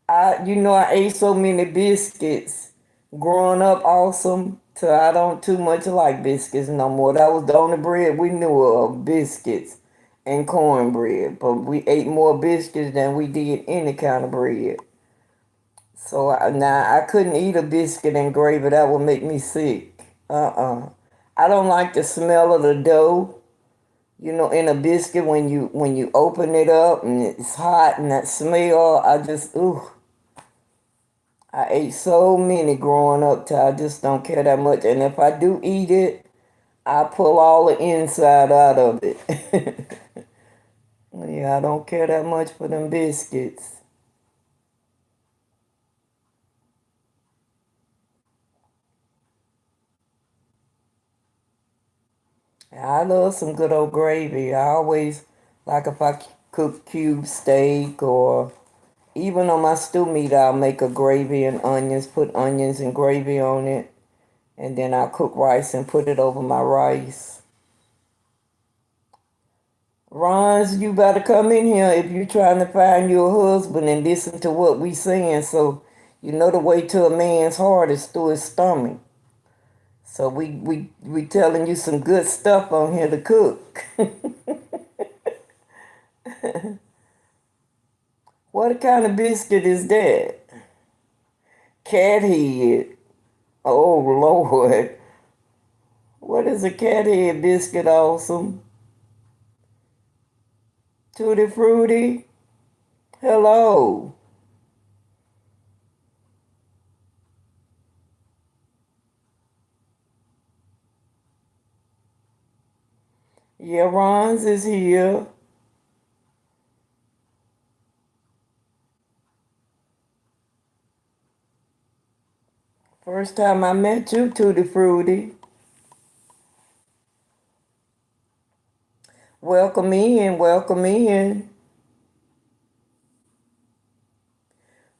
I ate so many biscuits growing up, awesome. So I don't too much like biscuits no more. That was the only bread we knew of, biscuits and cornbread. But we ate more biscuits than we did any kind of bread. So now I couldn't eat a biscuit and gravy. That would make me sick. I don't like the smell of the dough. In a biscuit when you open it up and it's hot and that smell. I just ooh. I ate so many growing up till I just don't care that much. And if I do eat it, I pull all the inside out of it. Yeah, I don't care that much for them biscuits. I love some good old gravy. I always like if I cook cube steak or even on my stew meat, I'll make a gravy and onions, put onions and gravy on it, and then I'll cook rice and put it over my rice. Rons, you better come in here if you're trying to find you a husband and listen to what we saying. So you know the way to a man's heart is through his stomach. So we telling you some good stuff on here to cook. What kind of biscuit is that? Cat head. Oh Lord. What is a cat head biscuit, Awesome? Tutti Frutti? Hello. Yeah, Ron's is here. First time I met you, Tutti Frutti. Welcome in, welcome in.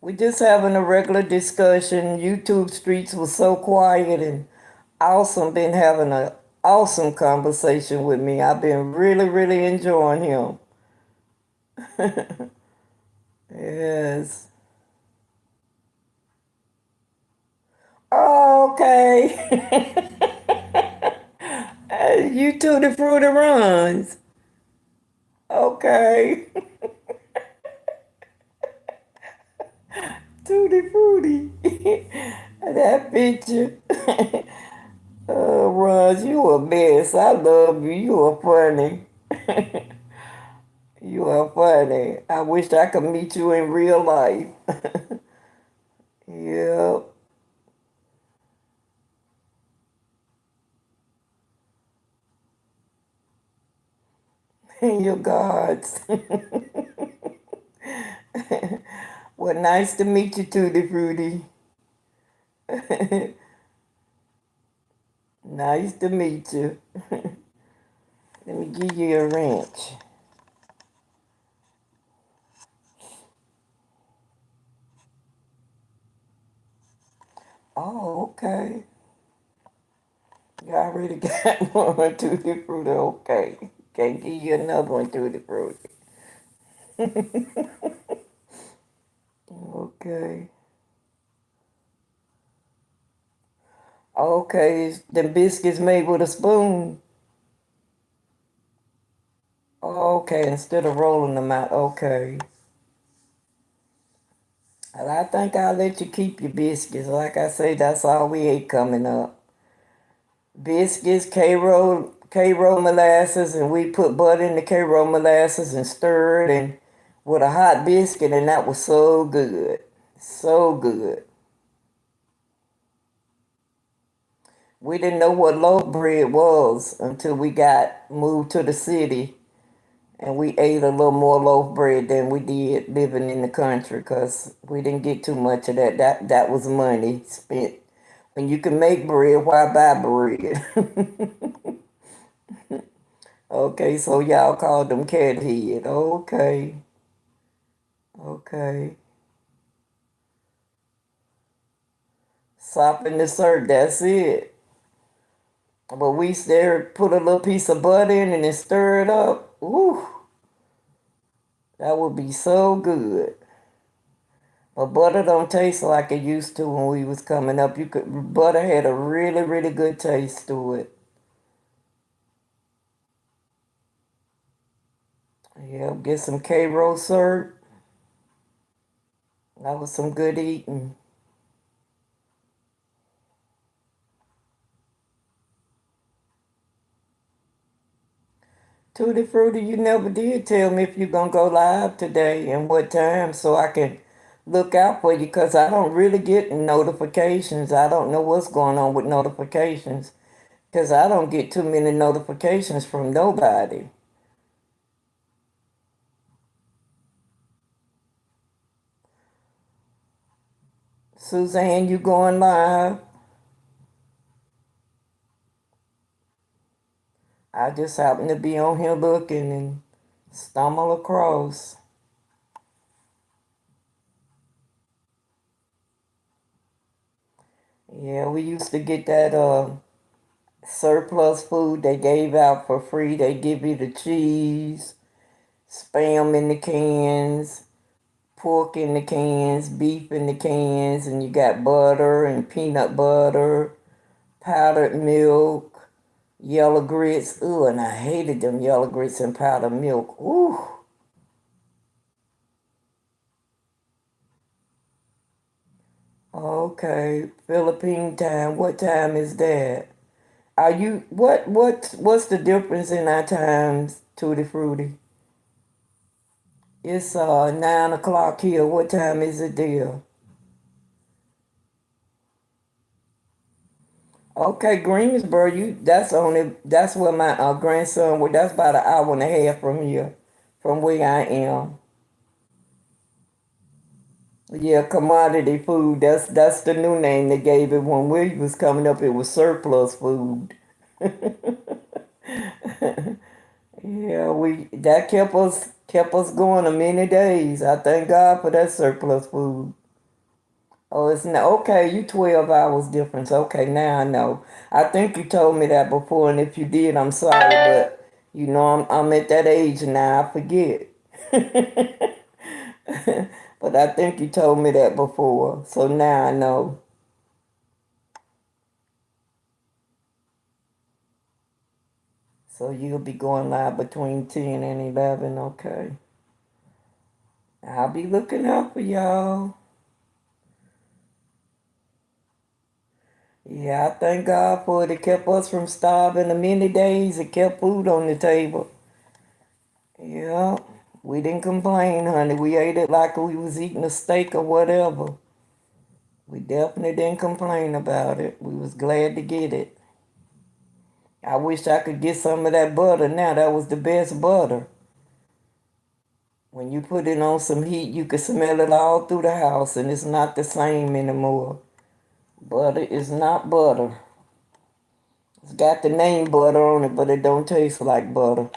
We just having a regular discussion. YouTube streets was so quiet and Awesome been having an awesome conversation with me. I've been really, really enjoying him. Yes. Okay. You Tutti Frutti runs. Okay. Tutti Frutti. That picture. Runs, you a mess. I love you. You are funny. You are funny. I wish I could meet you in real life. Yep. Your gods. Well, nice to meet you, Tutti Frutti. Nice to meet you. Let me give you a wrench. Oh, okay. You already got one, Tutti Frutti. Okay. Can't give you another one, Tutti Frutti. Okay. Okay. The biscuits made with a spoon. Okay. Instead of rolling them out. Okay. Well, I think I'll let you keep your biscuits. Like I say, that's all we ate coming up. Biscuits, K-roll molasses, and we put butter in the K-roll molasses and stirred and with a hot biscuit, and that was so good. So good. We didn't know what loaf bread was until we got moved to the city and we ate a little more loaf bread than we did living in the country because we didn't get too much of that. That was money spent. When you can make bread, why buy bread? Okay, so y'all called them cat head. Okay, okay. Sop in the syrup, that's it. But we there put a little piece of butter in and then stir it up. Ooh, that would be so good. But butter don't taste like it used to when we was coming up. You could butter had a really, really good taste to it. Yeah, get some K roll syrup. That was some good eating. Tutti Frutti, you never did tell me if you're gonna go live today and what time so I can look out for you because I don't really get notifications. I don't know what's going on with notifications because I don't get too many notifications from nobody. Suzanne, you going live? I just happened to be on here looking and stumble across. Yeah, we used to get that surplus food they gave out for free. They give you the cheese, spam in the cans, pork in the cans, beef in the cans, and you got butter and peanut butter, powdered milk, yellow grits. Ooh, and I hated them yellow grits and powdered milk. Ooh. Okay, Philippine time. What time is that? Are you what's the difference in our times, Tutti Frutti? It's 9 o'clock here. What time is it there? Okay, Greensboro, you that's where my grandson was. That's about an hour and a half from here, from where I am. Yeah, commodity food. That's the new name they gave it when we was coming up. It was surplus food. Yeah, we that kept us going a many days. I thank God for that surplus food. Oh, it's not okay. You 12 hours difference. Okay, now I know. I think you told me that before, and if you did, I'm sorry, but I'm at that age now. I forget. But I think you told me that before, so now I know. So you'll be going live between 10 and 11. Okay, I'll be looking out for y'all. Yeah, I thank God for it. It kept us from starving the many days. It kept food on the table. Yeah, we didn't complain, honey. We ate it like we was eating a steak or whatever. We definitely didn't complain about it. We was glad to get it. I wish I could get some of that butter now. That was the best butter. When you put it on some heat, you could smell it all through the house, and it's not the same anymore. Butter is not butter. It's got the name butter on it, but it don't taste like butter.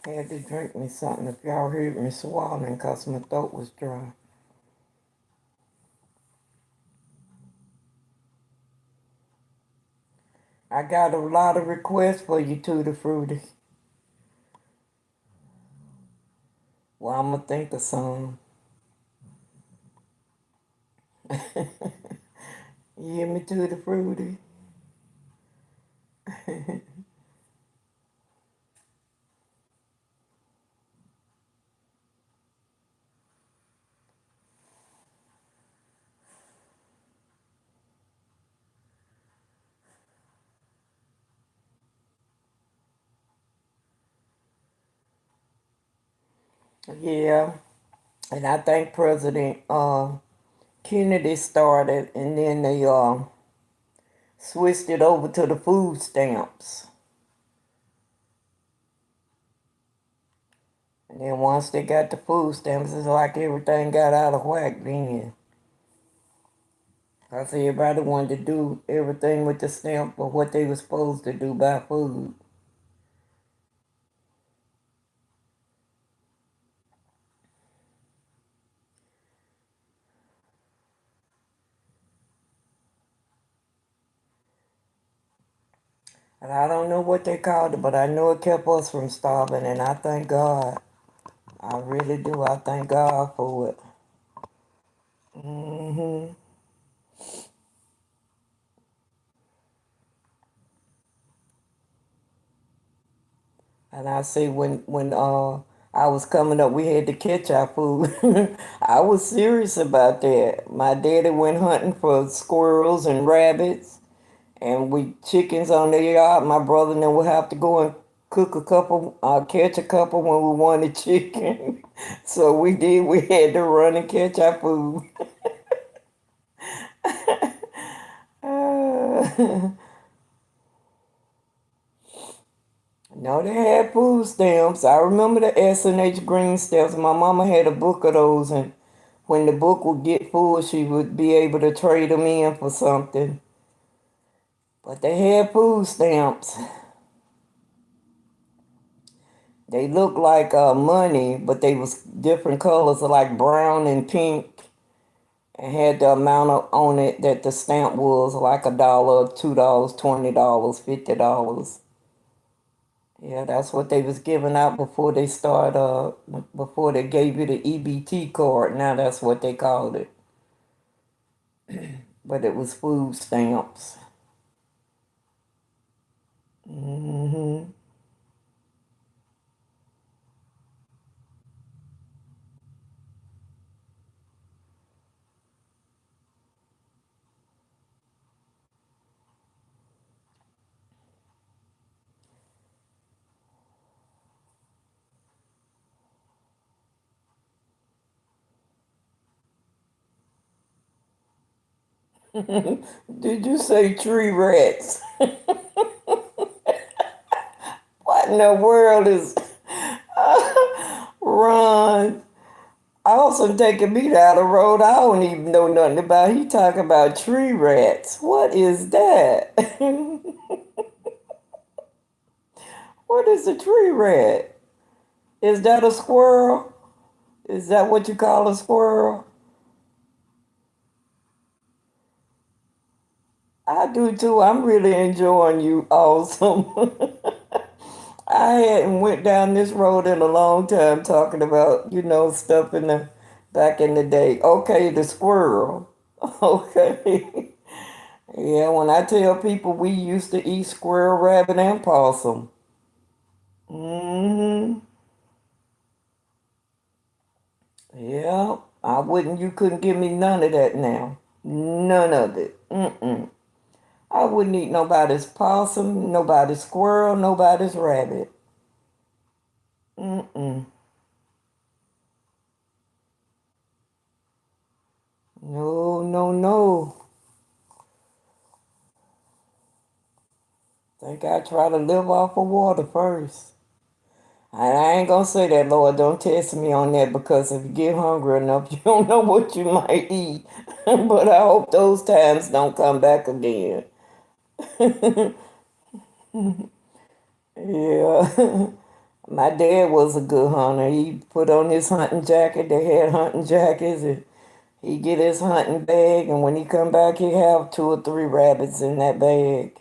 I had to drink me something if y'all heard me swallowing because my throat was dry. I got a lot of requests for you, Tutti Frutti. Well, I'm going to think of some. You hear me, Tutti Frutti? Yeah, and I think President Kennedy started, and then they switched it over to the food stamps. And then once they got the food stamps, it's like everything got out of whack then. Because everybody wanted to do everything with the stamp of what they were supposed to do by food. And I don't know what they called it, but I know it kept us from starving, and I thank God. I really do. I thank God for it. hmm And I say when I was coming up, we had to catch our food. I was serious about that. My daddy went hunting for squirrels and rabbits, and we chickens on the yard. My brother and them would have to go and cook a couple, catch a couple when we wanted chicken. So we did. We had to run and catch our food. Uh, no, they had food stamps. I remember the S&H green stamps. My mama had a book of those, and when the book would get full, she would be able to trade them in for something. But they had food stamps. They looked like money, but they was different colors, like brown and pink, and had the amount on it that the stamp was, like $1, $2, $20, $50. Yeah, that's what they was giving out before they before they gave you the EBT card. Now that's what they called it. But it was food stamps. Hmm. Did you say tree rats? What in the world is Ron? Also taking me down the road I don't even know nothing about. He talking about tree rats. What is that? What is a tree rat? Is that a squirrel? Is that what you call a squirrel? I do too. I'm really enjoying you. Awesome. I hadn't went down this road in a long time talking about, stuff in the back in the day. Okay, the squirrel. Okay. Yeah, when I tell people we used to eat squirrel, rabbit, and possum. Hmm. Yeah, I wouldn't. You couldn't give me none of that now. None of it. Mm-mm. I wouldn't eat nobody's possum, nobody's squirrel, nobody's rabbit. Mm-mm. No, no, no. Think I try to live off of water first. And I ain't gonna say that, Lord. Don't test me on that because if you get hungry enough, you don't know what you might eat. But I hope those times don't come back again. Yeah. My dad was a good hunter. He put on his hunting jacket. They had hunting jackets, and he get his hunting bag. And when he come back, he have two or three rabbits in that bag.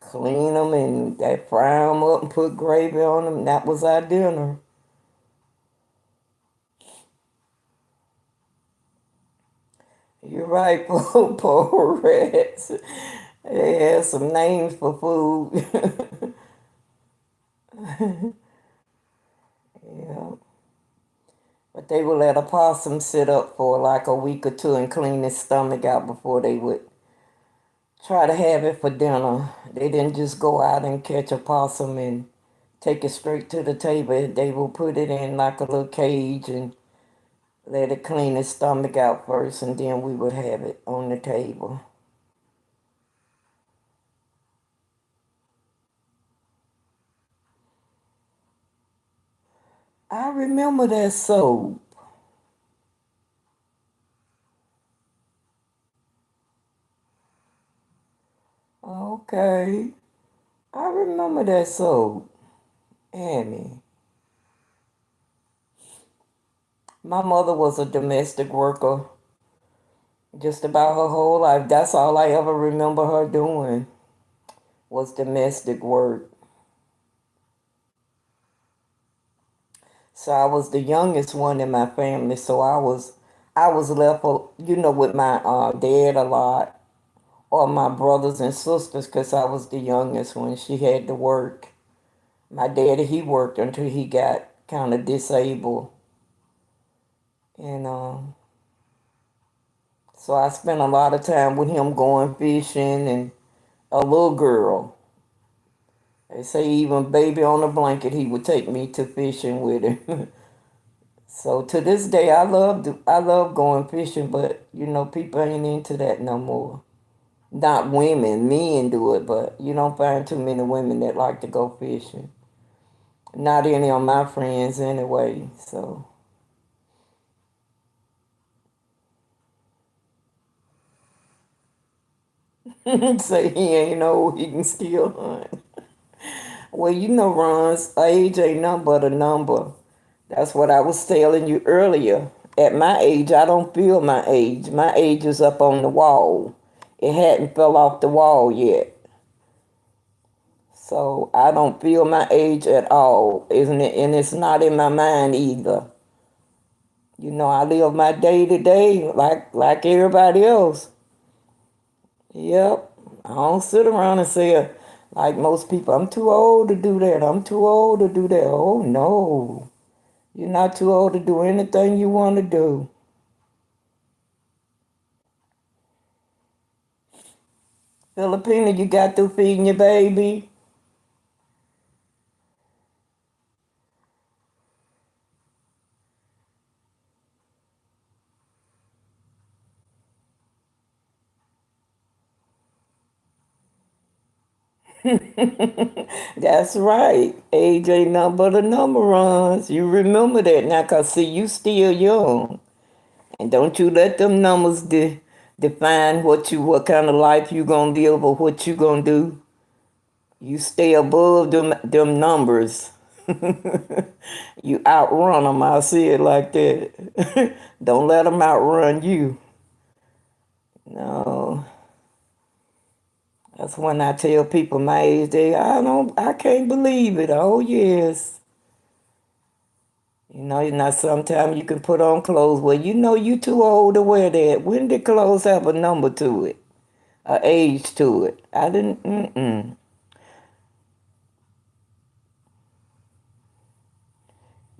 Clean them and they fry them up and put gravy on them. That was our dinner. You're right, poor rats. They had some names for food. Yeah. But they would let a possum sit up for like a week or two and clean his stomach out before they would try to have it for dinner. They didn't just go out and catch a possum and take it straight to the table. They will put it in like a little cage and let it clean his stomach out first, and then we would have it on the table. I remember that soap. Okay. I remember that soap. Annie. My mother was a domestic worker just about her whole life. That's all I ever remember her doing was domestic work. So I was the youngest one in my family. So I was left, with my dad a lot, or my brothers and sisters, because I was the youngest one. She had to work. My daddy, he worked until he got kind of disabled, and so I spent a lot of time with him going fishing and a little girl. They say even baby on a blanket, he would take me to fishing with him. So to this day, I love going fishing, but you know, people ain't into that no more. Not women, men do it, but you don't find too many women that like to go fishing. Not any of my friends anyway. So say he ain't know he can still hunt. Well, you know, Ron's age ain't nothing but a number. That's what I was telling you earlier. At my age, I don't feel my age. My age is up on the wall. It hadn't fell off the wall yet. So I don't feel my age at all, isn't it? And it's not in my mind either. You know, I live my day to day like everybody else. Yep. I don't sit around and say like most people, I'm too old to do that. I'm too old to do that. Oh no. You're not too old to do anything you want to do. Filipina, you got through feeding your baby? That's right. Age ain't nothing but a number, runs. You remember that now, cause see, you still young, and don't you let them numbers define what kind of life you gonna live or what you gonna do. You stay above them numbers. You outrun them. I see it like that. Don't let them outrun you. No, that's when I tell people my age. I can't believe it. Oh yes. Now sometimes you can put on clothes. Well, you know you too old to wear that. When did clothes have a number to it, a age to it? I didn't. Mm-mm.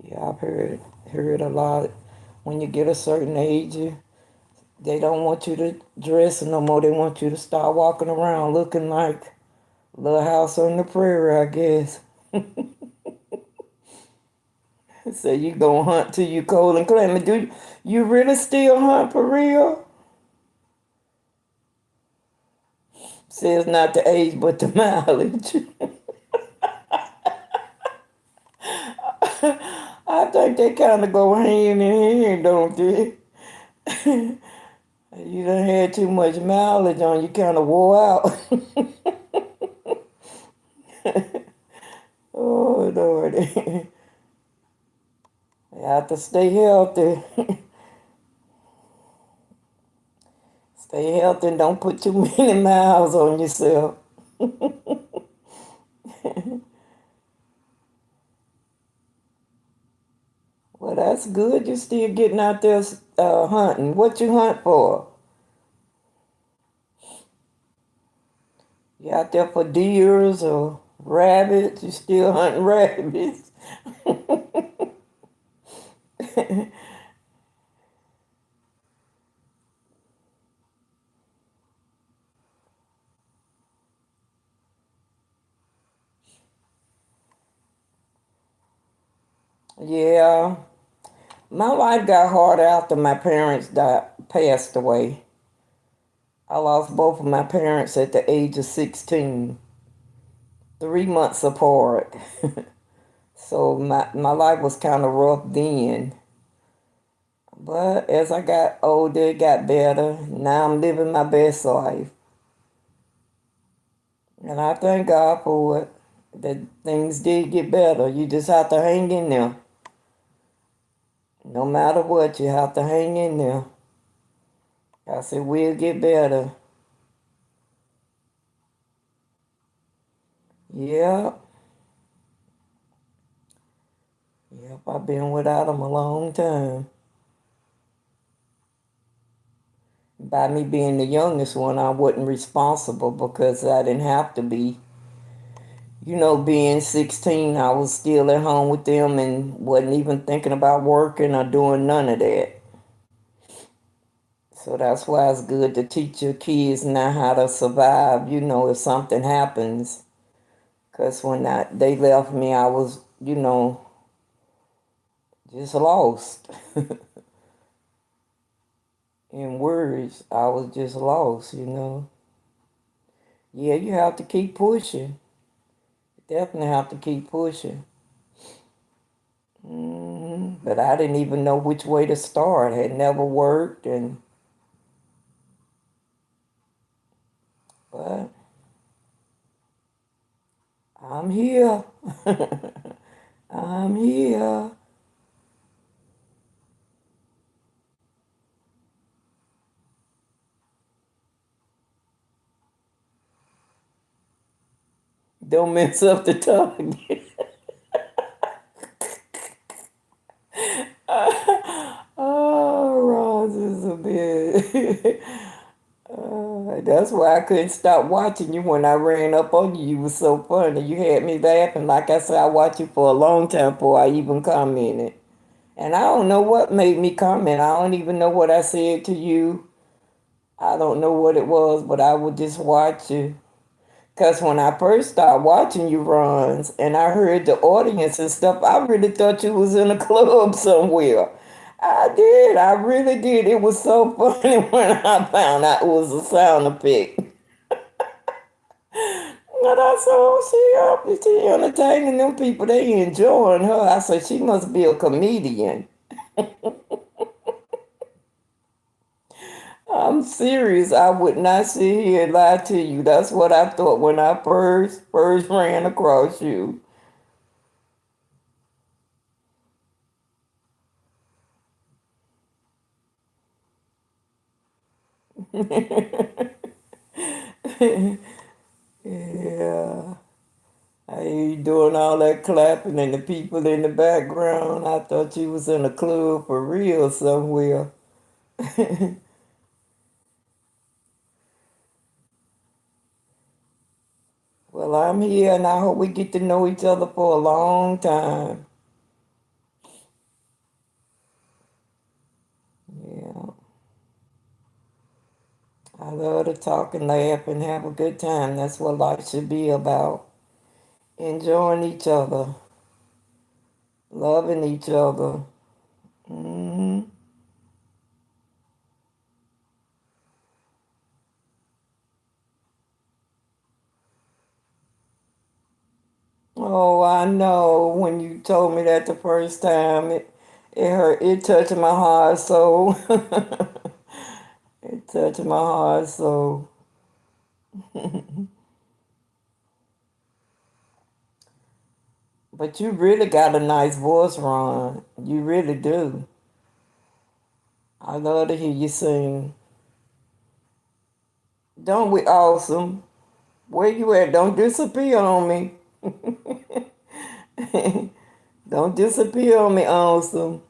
Yeah, I've heard a lot. When you get a certain age, they don't want you to dress no more. They want you to start walking around looking like Little House on the Prairie, I guess. So you gonna hunt till you cold and clammy. Do you really still hunt for real? Says not the age, but the mileage. I think they kind of go hand in hand, don't they? You done had too much mileage on you, kind of wore out. Oh, Lord. You have to stay healthy. Stay healthy and don't put too many miles on yourself. Well, that's good. You're still getting out there hunting. What you hunt for? You out there for deers or rabbits? You still hunting rabbits? Yeah. My life got hard after my parents passed away. I lost both of my parents at the age of 16, 3 months apart. So my life was kind of rough then. But as I got older, it got better. Now I'm living my best life. And I thank God for it. That things did get better. You just have to hang in there. No matter what, you have to hang in there. I said, we'll get better. Yep. Yep, I've been without them a long time. By me being the youngest one, I wasn't responsible because I didn't have to be. Being 16, I was still at home with them and wasn't even thinking about working or doing none of that. So that's why it's good to teach your kids now how to survive, if something happens. Because when they left me, I was, just lost. In words, I was just lost. Yeah, you have to keep pushing. Definitely have to keep pushing. But I didn't even know which way to start. Had never worked, but I'm here. I'm here. Don't mess up the target. Oh, Roz is a bit. That's why I couldn't stop watching you when I ran up on you. You was so funny. You had me laughing. Like I said, I watched you for a long time before I even commented. And I don't know what made me comment. I don't even know what I said to you. I don't know what it was, but I would just watch you. Because when I first started watching you runs and I heard the audience and stuff, I really thought you was in a club somewhere. I did. I really did. It was so funny when I found out it was a sound effect. But I said, oh, she entertaining them people. They enjoying her. I said, she must be a comedian. I'm serious. I would not sit here and lie to you. That's what I thought when I first ran across you. Yeah. I hear you doing all that clapping and the people in the background. I thought you was in a club for real somewhere. Well, I'm here and I hope we get to know each other for a long time. Yeah. I love to talk and laugh and have a good time. That's what life should be about. Enjoying each other, loving each other. hmm Oh, I know. When you told me that the first time, it hurt. It touched my heart so. It touched my heart so. But you really got a nice voice, Ron. You really do. I love to hear you sing. Don't we awesome? Where you at? Don't disappear on me. Don't disappear on me, awesome.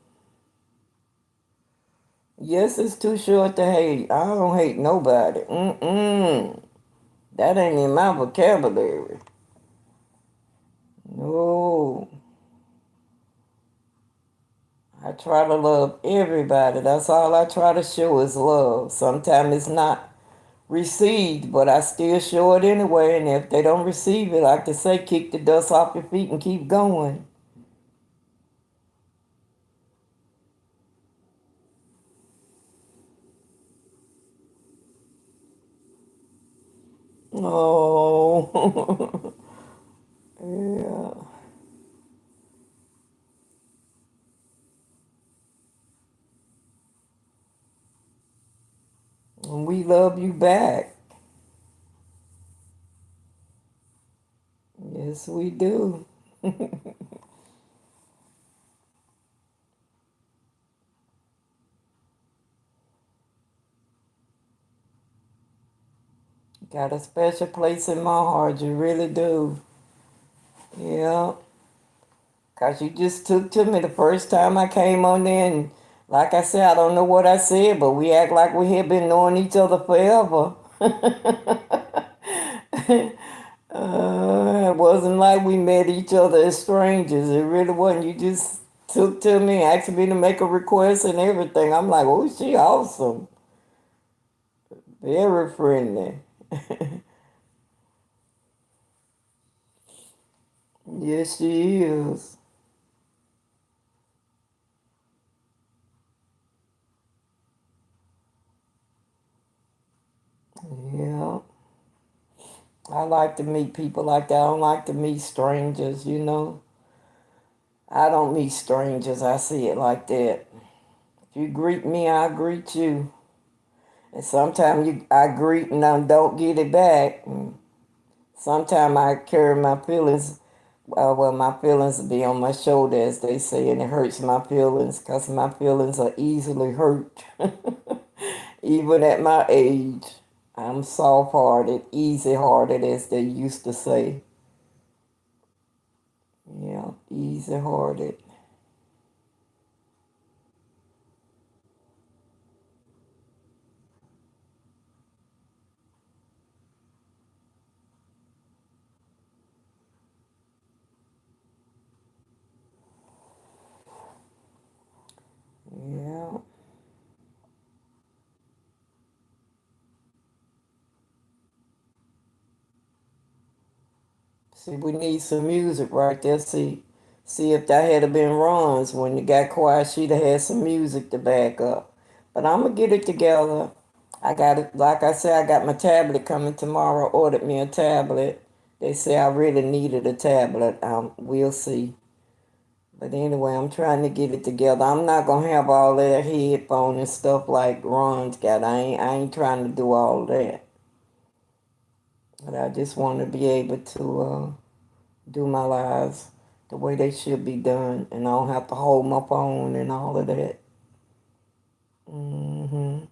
Yes, it's too short to hate. I don't hate nobody. Mm-mm. That ain't in my vocabulary. No. I try to love everybody. That's all I try to show is love. Sometimes it's not received, but I still show it anyway. And if they don't receive it, like they say, kick the dust off your feet and keep going. Oh, yeah. And we love you back. Yes, we do. Got a special place in my heart. You really do. Yeah. Cause you just took to me the first time I came on there, and like I said, I don't know what I said, but we act like we had been knowing each other forever. It wasn't like we met each other as strangers. It really wasn't. You just took to me, asked me to make a request and everything. I'm like, oh, she awesome, very friendly. Yes, she is. Yeah. I like to meet people like that. I don't like to meet strangers, you know. I don't meet strangers. I see it like that. If you greet me, I greet you. And sometimes I greet and I don't get it back. Sometimes I carry my feelings. Well, my feelings be on my shoulder, as they say, and it hurts my feelings because my feelings are easily hurt. Even at my age, I'm soft hearted, easy hearted, as they used to say. Yeah, easy hearted. Yeah. See, we need some music right there. See if that had been Ron's when it got quiet, she'd have had some music to back up. But I'm gonna get it together. I got it. Like I said, I got my tablet coming tomorrow. Ordered me a tablet. They say I really needed a tablet. We'll see. But anyway, I'm trying to get it together. I'm not gonna have all that headphone and stuff like Ron's got. I ain't trying to do all that. But I just want to be able to do my lives the way they should be done, and I don't have to hold my phone and all of that. hmm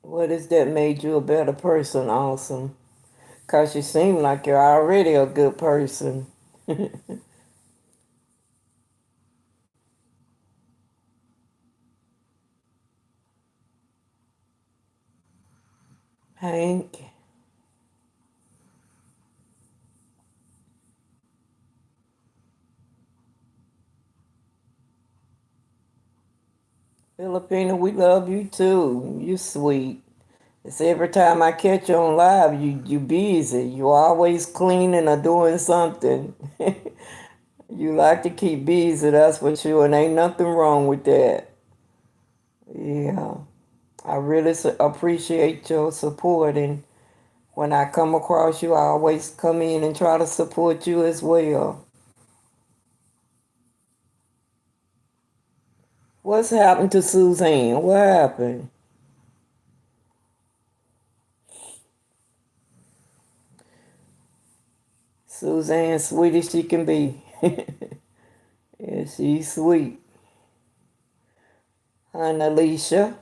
What has that made you a better person? Awesome. Cause you seem like you're already a good person. Hank, Filipina, we love you too. You sweet. It's every time I catch you on live, you busy. You always cleaning or doing something. You like to keep busy, that's for sure, and ain't nothing wrong with that. Yeah, I really appreciate your support, and when I come across you, I always come in and try to support you as well. What's happened to Suzanne? What happened? Suzanne, sweet as she can be. Yeah, she's sweet. Honey, Alicia,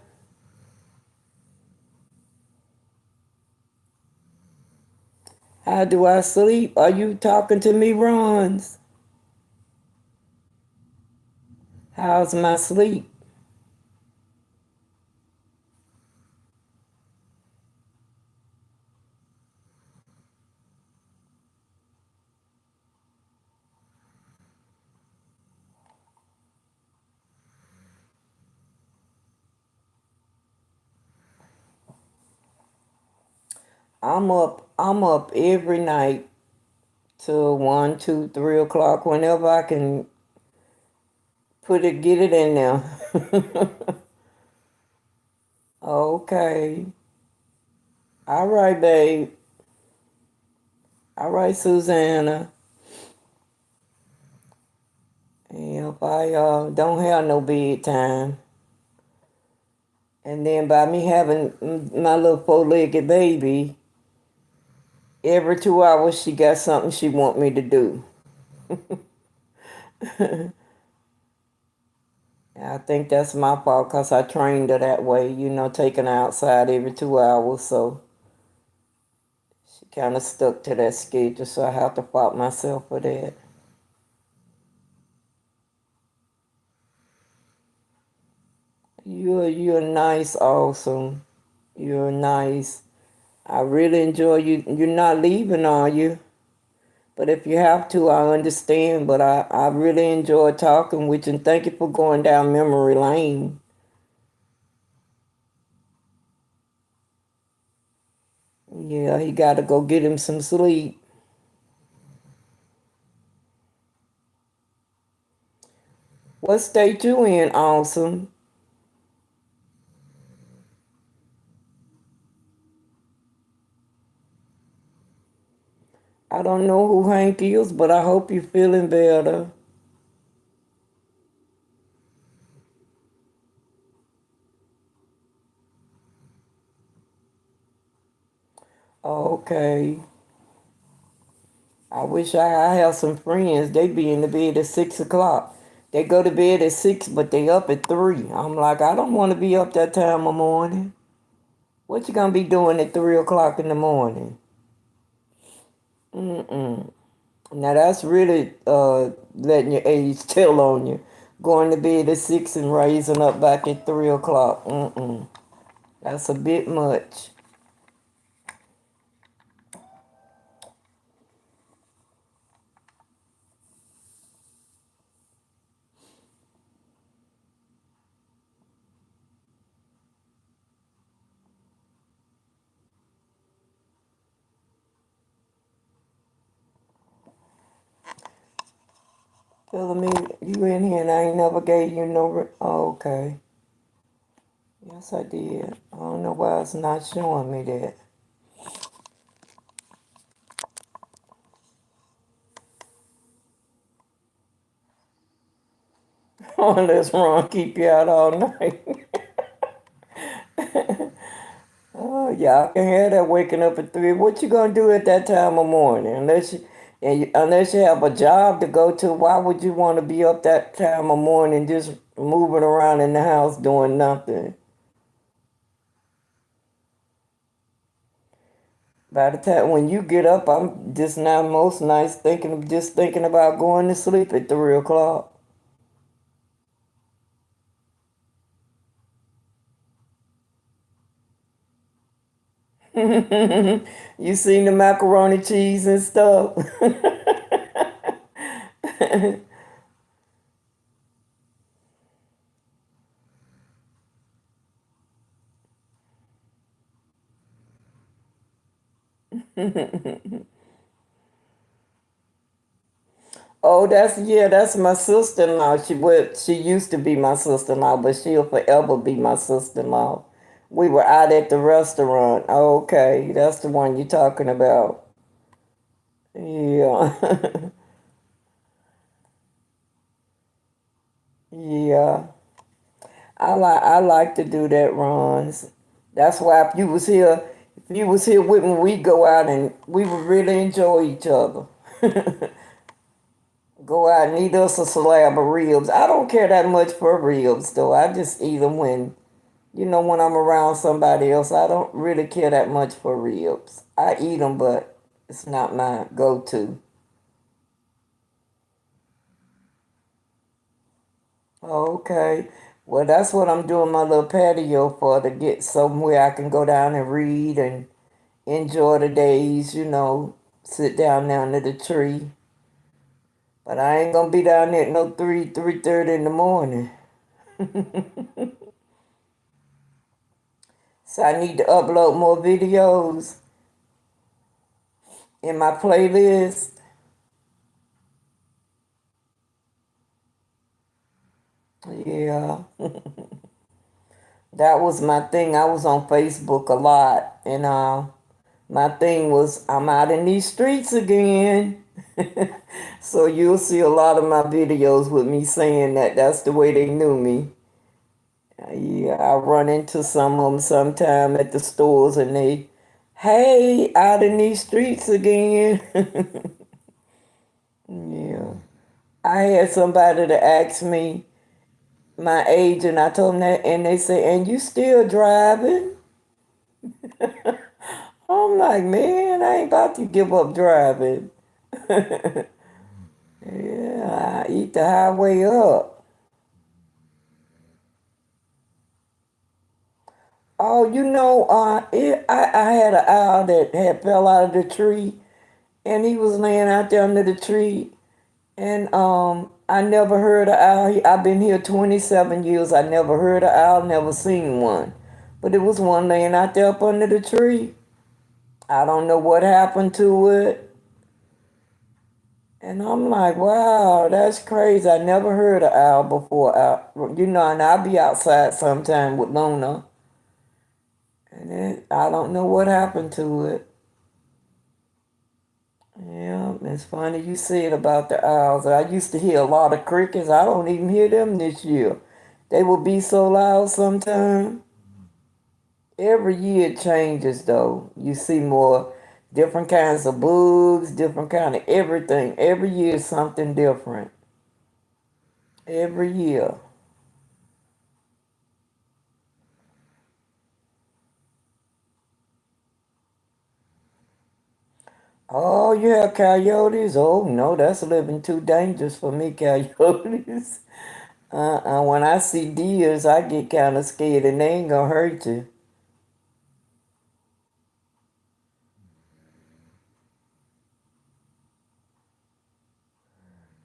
how do I sleep? Are you talking to me, Rons? How's my sleep? I'm up every night till 1, 2, 3 o'clock whenever I can get it in there. Okay. All right, babe. All right, Susanna. If I don't have no bedtime, and then by me having my little four-legged baby, every 2 hours she got something she want me to do. I think that's my fault because I trained her that way, taking her outside every 2 hours. So she kind of stuck to that schedule. So I have to fault myself for that. You're nice, awesome. You're nice. I really enjoy you. You're not leaving, are you? But if you have to, I understand. But I really enjoy talking with you. And thank you for going down memory lane. Yeah, he got to go get him some sleep. What state you in, Awesome? I don't know who Hank is, but I hope you're feeling better. Okay. I wish I have some friends. They be in the bed at 6 o'clock. They go to bed at 6, but they up at 3. I'm like, I don't want to be up that time of morning. What you gonna be doing at 3 o'clock in the morning? Mm-mm. Now that's really letting your age tell on you. Going to bed at 6 and raising up back at 3 o'clock. Mm-mm. That's a bit much. Telling me you in here and I ain't never gave you no. Oh, okay. Yes, I did. I don't know why it's not showing me that. Unless Ron keep you out all night. Oh, yeah, I can hear that waking up at 3. What you gonna do at that time of morning? Unless you have a job to go to, why would you want to be up that time of morning just moving around in the house doing nothing? By the time when you get up, I'm just now most nights thinking about going to sleep at 3 o'clock. You seen the macaroni cheese and stuff? Oh, that's my sister-in-law. She used to be my sister-in-law, but she'll forever be my sister-in-law. We were out at the restaurant. Okay, that's the one you're talking about. Yeah. Yeah. I like to do that, Ron's. That's why if you was here with me, we go out and we would really enjoy each other. Go out and eat us a slab of ribs. I don't care that much for ribs, though. I just eat them when I'm around somebody else. I don't really care that much for ribs. I eat them, but it's not my go-to. Okay. Well, that's what I'm doing my little patio for, to get somewhere I can go down and read and enjoy the days, sit down under the tree. But I ain't gonna be down there at no 3:30 in the morning. So I need to upload more videos in my playlist. Yeah, that was my thing. I was on Facebook a lot, and my thing was I'm out in these streets again. So you'll see a lot of my videos with me saying that. That's the way they knew me. Yeah, I run into some of them sometime at the stores, and hey, out in these streets again. Yeah. I had somebody to ask me my age, and I told them that, and they say, "And you still driving?" I'm like, man, I ain't about to give up driving. Yeah, I eat the highway up. Oh, I had an owl that had fell out of the tree, and he was laying out there under the tree, and I never heard an owl. I've been here 27 years. I never heard an owl, never seen one, but it was one laying out there up under the tree. I don't know what happened to it. And I'm like, wow, that's crazy. I never heard of owl before. And I'll be outside sometime with Luna. And I don't know what happened to it. Yeah, it's funny you said about the owls. I used to hear a lot of crickets. I don't even hear them this year. They will be so loud sometimes. Every year it changes though. You see more different kinds of bugs, different kind of everything. Every year is something different. Every year. Oh, you have coyotes? Oh no, that's living too dangerous for me, coyotes. When I see deers, I get kind of scared and they ain't gonna hurt you.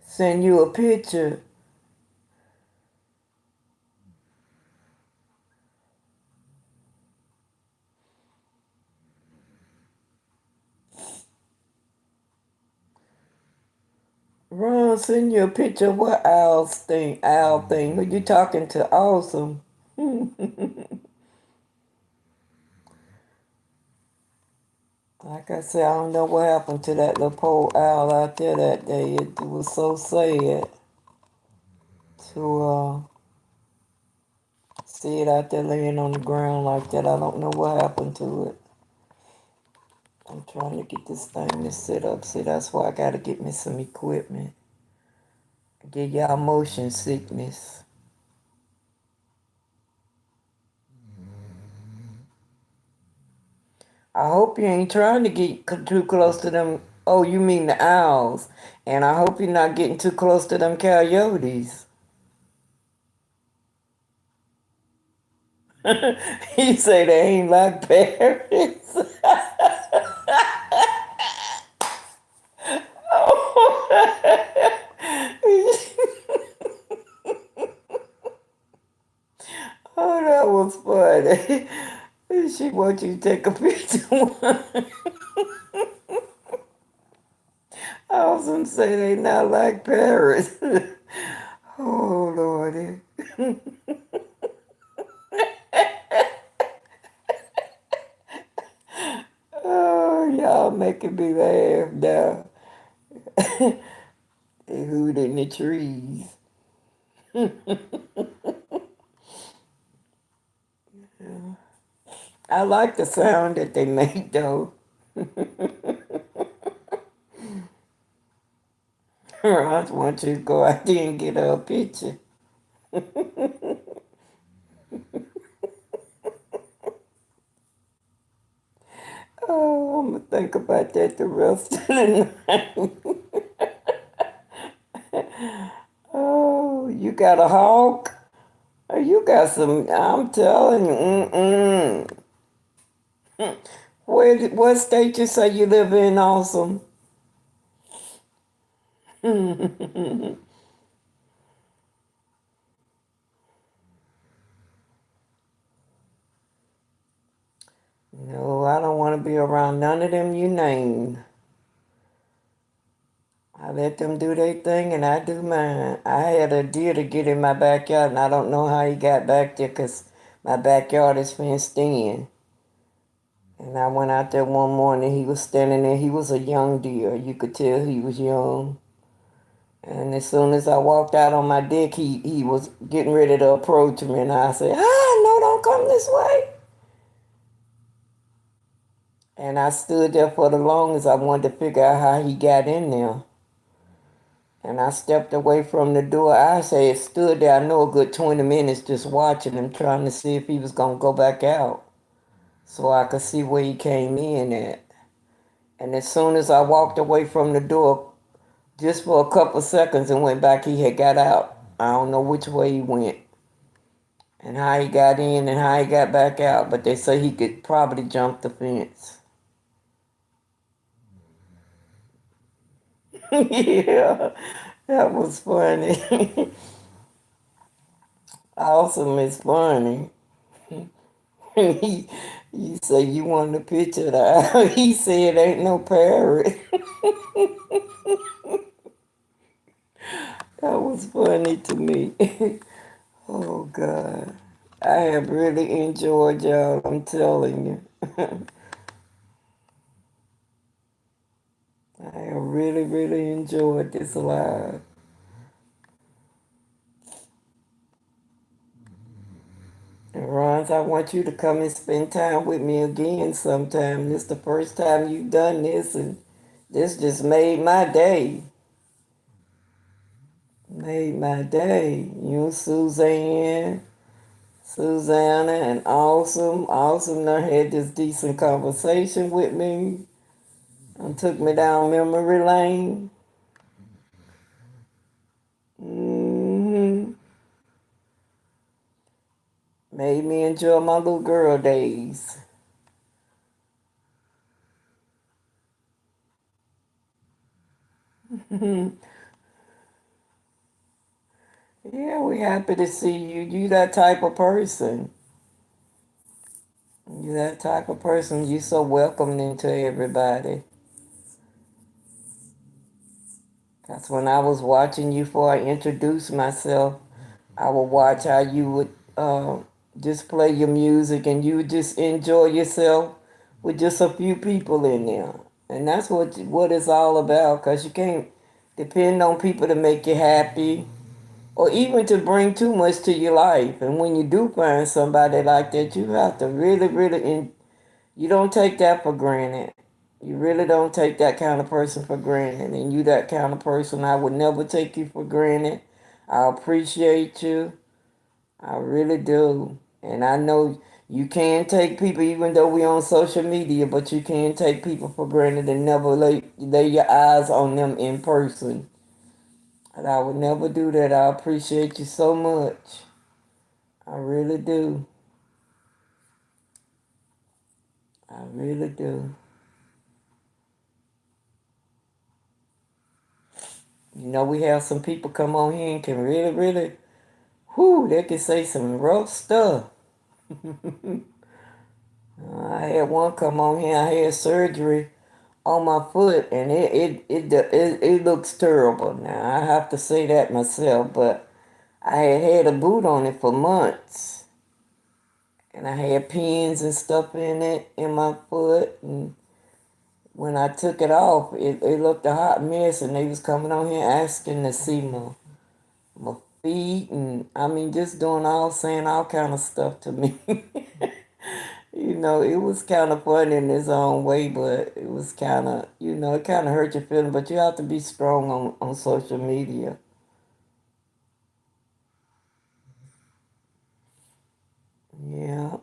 Send you a picture. Ron, send you a picture of what owl thing. Who you talking to? Awesome. Like I said, I don't know what happened to that little poor owl out there that day. It was so sad to see it out there laying on the ground like that. I don't know what happened to it. I'm trying to get this thing to sit up. See, that's why I got to get me some equipment. Get y'all motion sickness. I hope you ain't trying to get too close to them. Oh, you mean the owls. And I hope you're not getting too close to them coyotes. You say they ain't like parrots. Oh, that was funny. She wants you to take a picture. I was gonna say they not like parrots. Oh Lordy. Oh, y'all making me laugh now. They hoot in the trees. I like the sound that they make though. I just want you to go out there and get her a picture. Oh, I'm gonna think about that the rest of the night. Oh, you got a hawk? Oh, you got some, I'm telling you, mm-mm. What state you say you live in, Awesome? No, I don't want to be around none of them you named. I let them do their thing and I do mine. I had a deer to get in my backyard and I don't know how he got back there because my backyard is fenced in. And I went out there one morning, he was standing there. He was a young deer. You could tell he was young. And as soon as I walked out on my deck, he was getting ready to approach me. And I said, no, don't come this way. And I stood there for the longest. I wanted to figure out how he got in there. And I stepped away from the door. I say stood there, I know a good 20 minutes just watching him, trying to see if he was going to go back out so I could see where he came in at. And as soon as I walked away from the door, just for a couple seconds and went back, he had got out. I don't know which way he went and how he got in and how he got back out, but they say he could probably jump the fence. Yeah, that was funny. Awesome is funny. You say you want the picture. He said ain't no parrot. That was funny to me. Oh God. I have really enjoyed y'all, I'm telling you. I have really, really enjoyed this live. And Ron, I want you to come and spend time with me again sometime. This is the first time you've done this, and this just made my day. Made my day. You, Susanna, and Awesome. Awesome done had this decent conversation with me and took me down memory lane. hmm Made me enjoy my little girl days. Yeah, we happy to see you. You that type of person. You that type of person. You so welcoming to everybody. That's when I was watching you before I introduced myself. I would watch how you would just play your music and you would just enjoy yourself with just a few people in there. And that's what it's all about, because you can't depend on people to make you happy or even to bring too much to your life. And when you do find somebody like that, you have to really, really, you don't take that for granted. You really don't take that kind of person for granted. And you that kind of person, I would never take you for granted. I appreciate you. I really do. And I know you can take people, even though we on social media, but you can take people for granted and never lay your eyes on them in person. And I would never do that. I appreciate you so much. I really do. I really do. You know, we have some people come on here and can really, really, they can say some rough stuff. I had one come on here, I had surgery on my foot, and it looks terrible now. I have to say that myself, but I had a boot on it for months, and I had pins and stuff in it in my foot, and when I took it off, it looked a hot mess, and they was coming on here asking to see my feet, and I mean just saying all kind of stuff to me. You know, it was kind of fun in its own way, but it was kind of, it kind of hurt your feeling. But you have to be strong on social media. Yeah,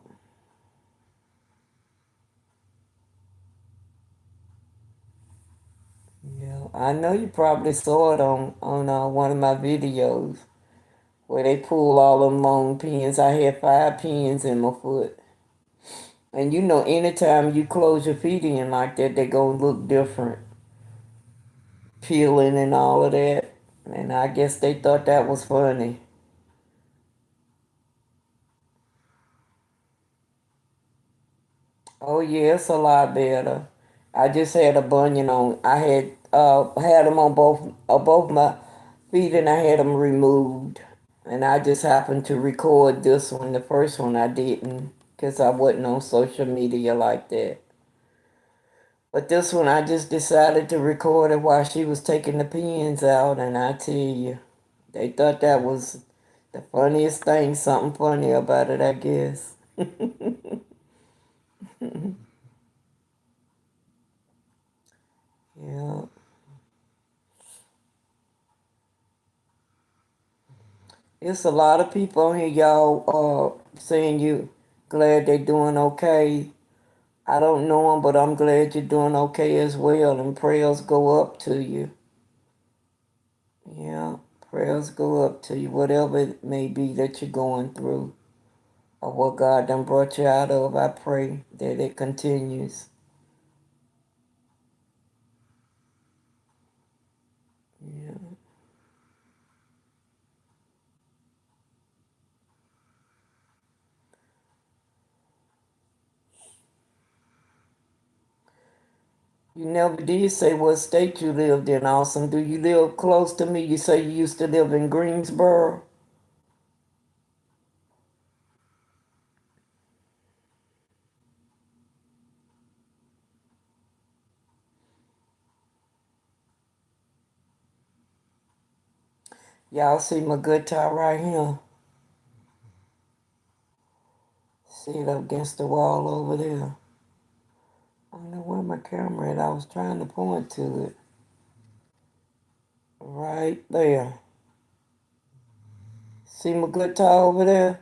yeah. I know you probably saw it on one of my videos where they pull all them long pins. I had 5 pins in my foot. And anytime you close your feet in like that, they gonna look different, peeling and all of that. And I guess they thought that was funny. Oh yeah, it's a lot better. I just had a bunion on. I had them on both my feet, and I had them removed. And I just happened to record this one. The first one I didn't, because I wasn't on social media like that. But this one I just decided to record it while she was taking the pins out, and I tell you, they thought that was the funniest thing. Something funny about it, I guess. Yeah. It's a lot of people on here, y'all, saying you glad they doing okay. I don't know them, but I'm glad you're doing okay as well, and prayers go up to you. Yeah, prayers go up to you, whatever it may be that you're going through, or what God done brought you out of. I pray that it continues. Yeah, You never did say what state you lived in, Awesome. Do you live close to me? You say you used to live in Greensboro. Y'all see my guitar right here? See it up against the wall over there. I don't know where my camera at. I was trying to point to it. Right there. See my guitar over there?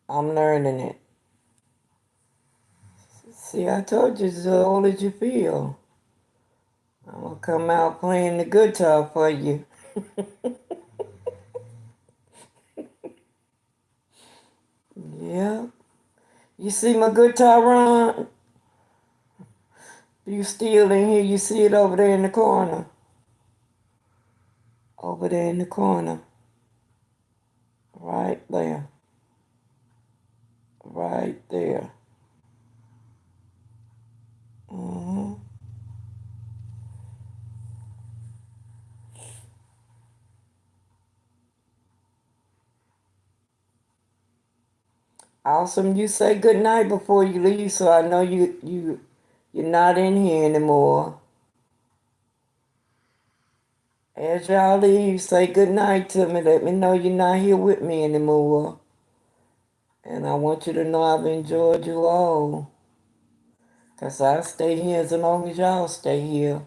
I'm learning it. See, I told you as old as you feel. I'm gonna come out playing the guitar for you. Yeah. You see my guitar, Ron? You still in here? You see it over there in the corner? Over there in the corner. Right there. Right there. Mm-hmm. Awesome. You say good night before you leave, so I know you're not in here anymore. As y'all leave, say good night to me. Let me know you're not here with me anymore. And I want you to know I've enjoyed you all. Because I stay here as long as y'all stay here.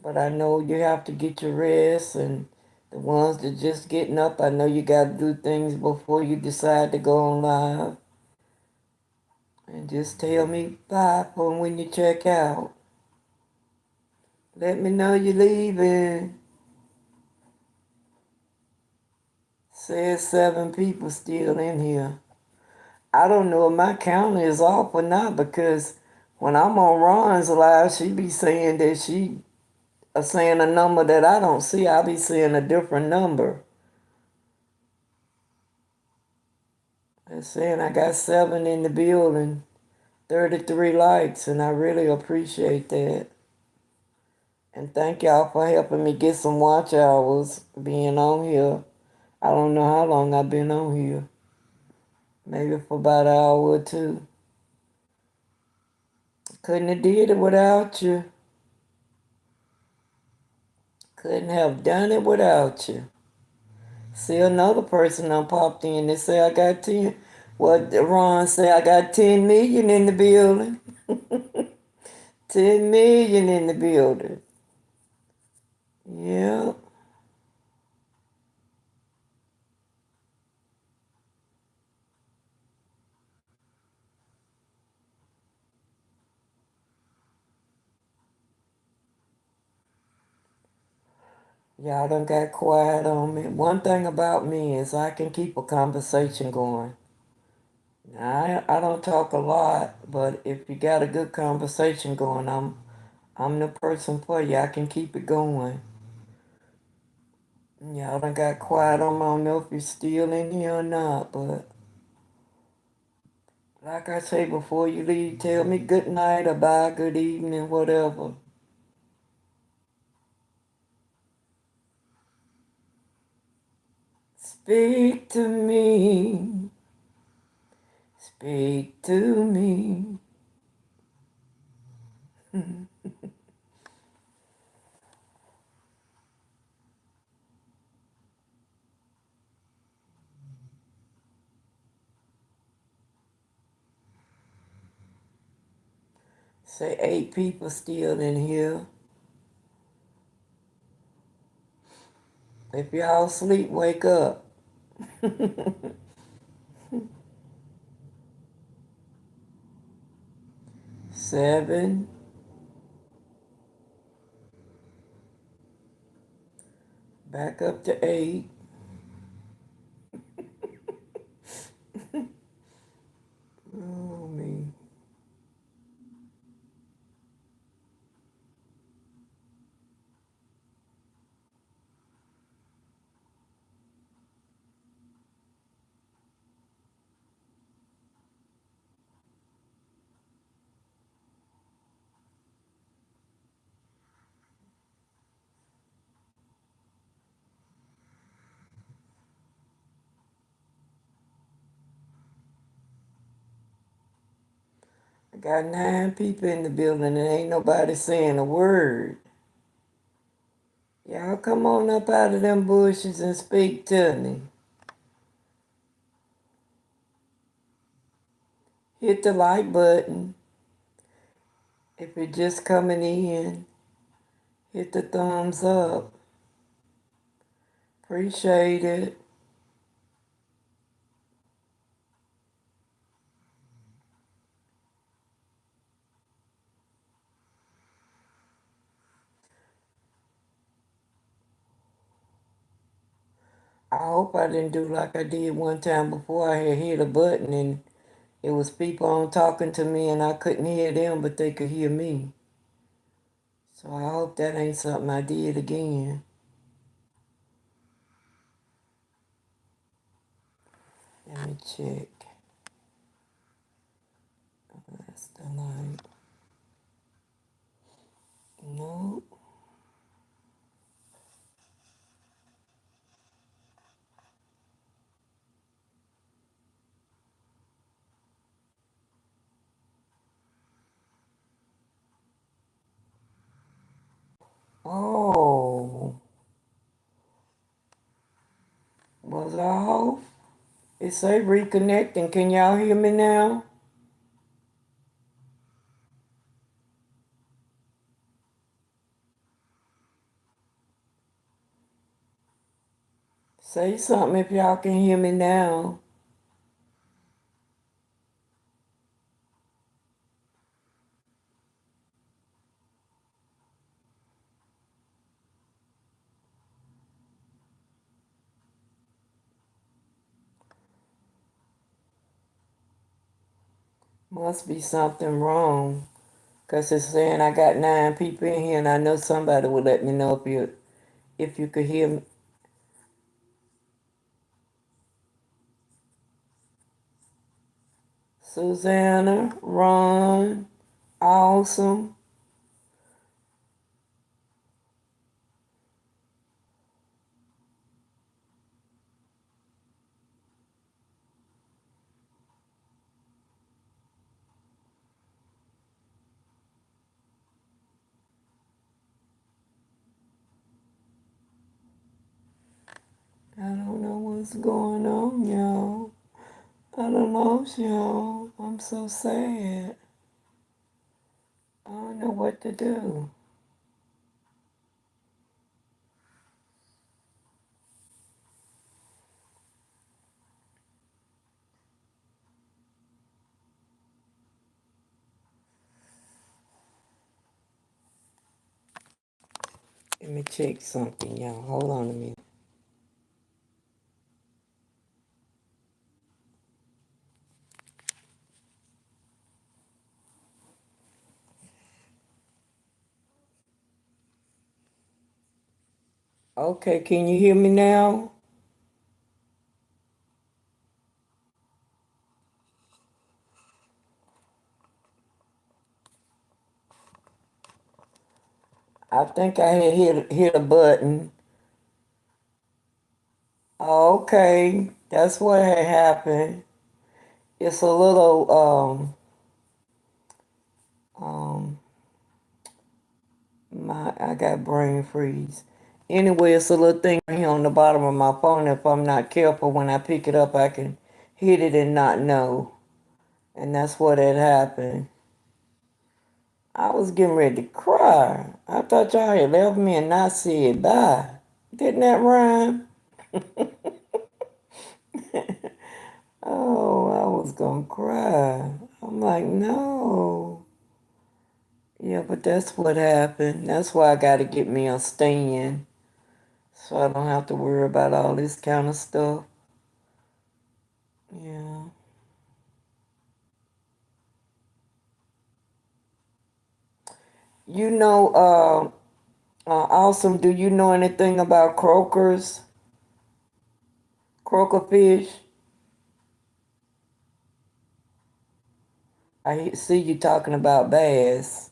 But I know you have to get your rest, and the ones that just getting up, I know you got to do things before you decide to go on live. And just tell me bye for when you check out. Let me know you're leaving. Says 7 people still in here. I don't know if my counter is off or not, because when I'm on Ron's live, she be saying that she saying a number that I don't see. I be seeing a different number. It's saying I got 7 in the building, 33 likes, and I really appreciate that. And thank y'all for helping me get some watch hours being on here. I don't know how long I've been on here. Maybe for about an hour or two. Couldn't have did it without you. Couldn't have done it without you. See, another person done popped in. They say I got 10. What Ron say, I got 10 million in the building. 10 million in the building. Yeah. Y'all done got quiet on me. One thing about me is I can keep a conversation going. I don't talk a lot, but if you got a good conversation going, I'm the person for you. I can keep it going. Y'all done got quiet on me. I don't know if you're still in here or not, but like I say, before you leave, tell me good night or bye, good evening, whatever. Speak to me. Speak to me. Say 8 people still in here. If y'all sleep, wake up. 7. Back up to 8. Oh, me. Got 9 people in the building and ain't nobody saying a word. Y'all come on up out of them bushes and speak to me. Hit the like button. If you're just coming in, hit the thumbs up. Appreciate it. I hope I didn't do like I did one time before. I had hit a button and it was people on talking to me and I couldn't hear them, but they could hear me. So I hope that ain't something I did again. Let me check. That's the light. Nope. Oh, was I off? It say reconnecting. Can y'all hear me now? Say something if y'all can hear me now. Must be something wrong. Because it's saying I got 9 people in here and I know somebody would let me know if you could hear me. Susanna, Ron, Awesome. I don't know what's going on, y'all. I don't know, y'all. I'm so sad. I don't know what to do. Let me check something, y'all. Hold on a minute. Okay, can you hear me now? I think I had hit a button. Okay, that's what had happened. It's a little I got brain freeze. Anyway, it's a little thing right here on the bottom of my phone. If I'm not careful, when I pick it up, I can hit it and not know. And that's what had happened. I was getting ready to cry. I thought y'all had left me and not said bye. Didn't that rhyme? Oh, I was gonna cry. I'm like, no. Yeah, but that's what happened. That's why I gotta get me a stand so I don't have to worry about all this kind of stuff. Yeah. You know, Awesome, do you know anything about croakers? Croaker fish? I see you talking about bass.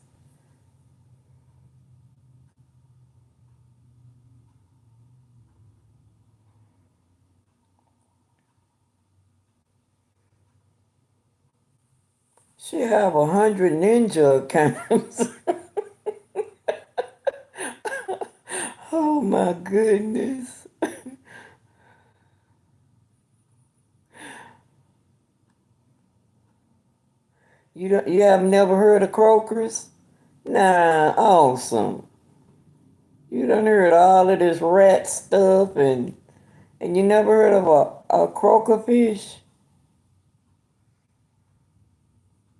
She have 100 ninja accounts. Oh my goodness. You have never heard of croakers? Nah, awesome. You done heard all of this rat stuff and you never heard of a croaker fish?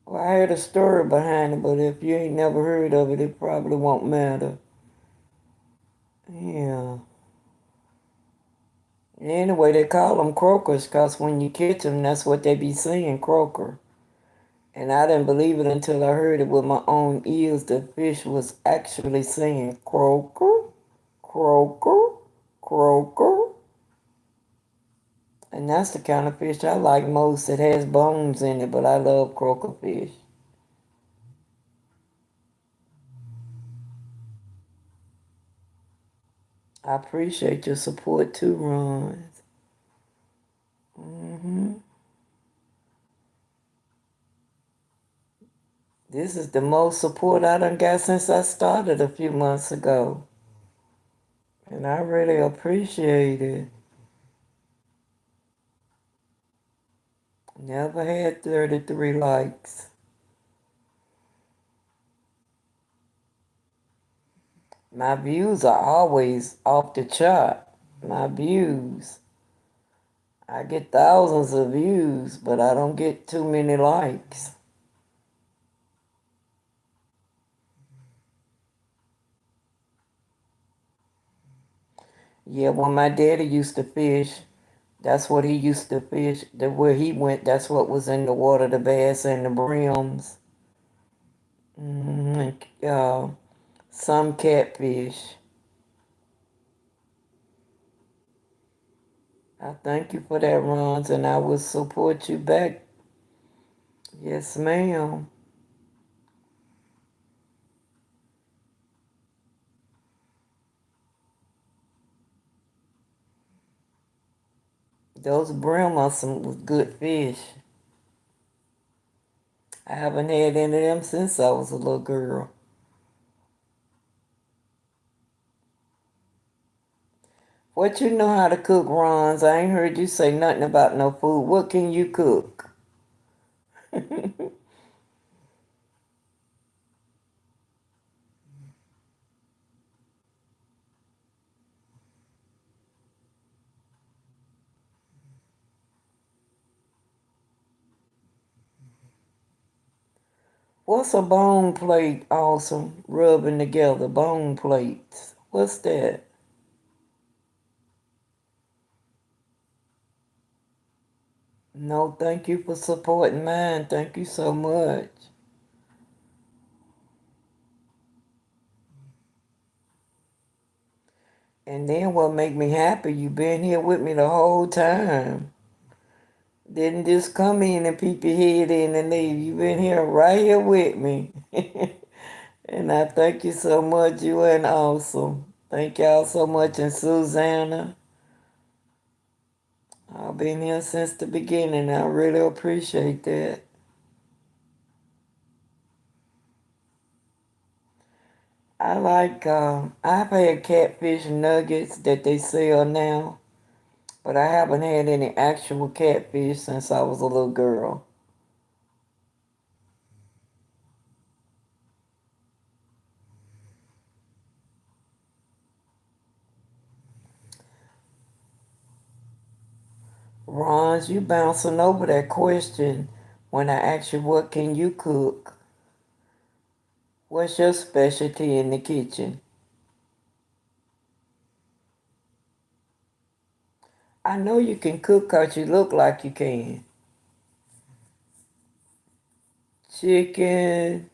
Well, I heard a story behind it, but if you ain't never heard of it, it probably won't matter. Yeah. Anyway, they call them croakers because when you catch them, that's what they be saying, croaker. And I didn't believe it until I heard it with my own ears. The fish was actually saying croaker, croaker, croaker. And that's the kind of fish I like most. It has bones in it, but I love croaker fish. I appreciate your support too, Ron. This is the most support I done got since I started a few months ago. And I really appreciate it. Never had 33 likes. My views are always off the chart. My views. I get thousands of views, but I don't get too many likes. Yeah, when my daddy used to fish, that's what he used to fish. Where he went, that's what was in the water, the bass and the brims. Some catfish. I thank you for that, Rons, and I will support you back. Yes, ma'am. Those brim are some good fish. I haven't had any of them since I was a little girl. What you know how to cook, Rons? I ain't heard you say nothing about no food. What can you cook? What's a bone plate? Awesome. Rubbing together. Bone plates. What's that? No, thank you for supporting mine. Thank you so much. And then what make me happy, you been here with me the whole time. Didn't just come in and peep your head in and leave. You been here right here with me. And I thank you so much. You and awesome. Thank y'all so much. And Susanna, I've been here since the beginning. I really appreciate that. I've had catfish nuggets that they sell now, but I haven't had any actual catfish since I was a little girl. Ron, you bouncing over that question when I asked you what can you cook? What's your specialty in the kitchen? I know you can cook 'cause you look like you can. Chicken.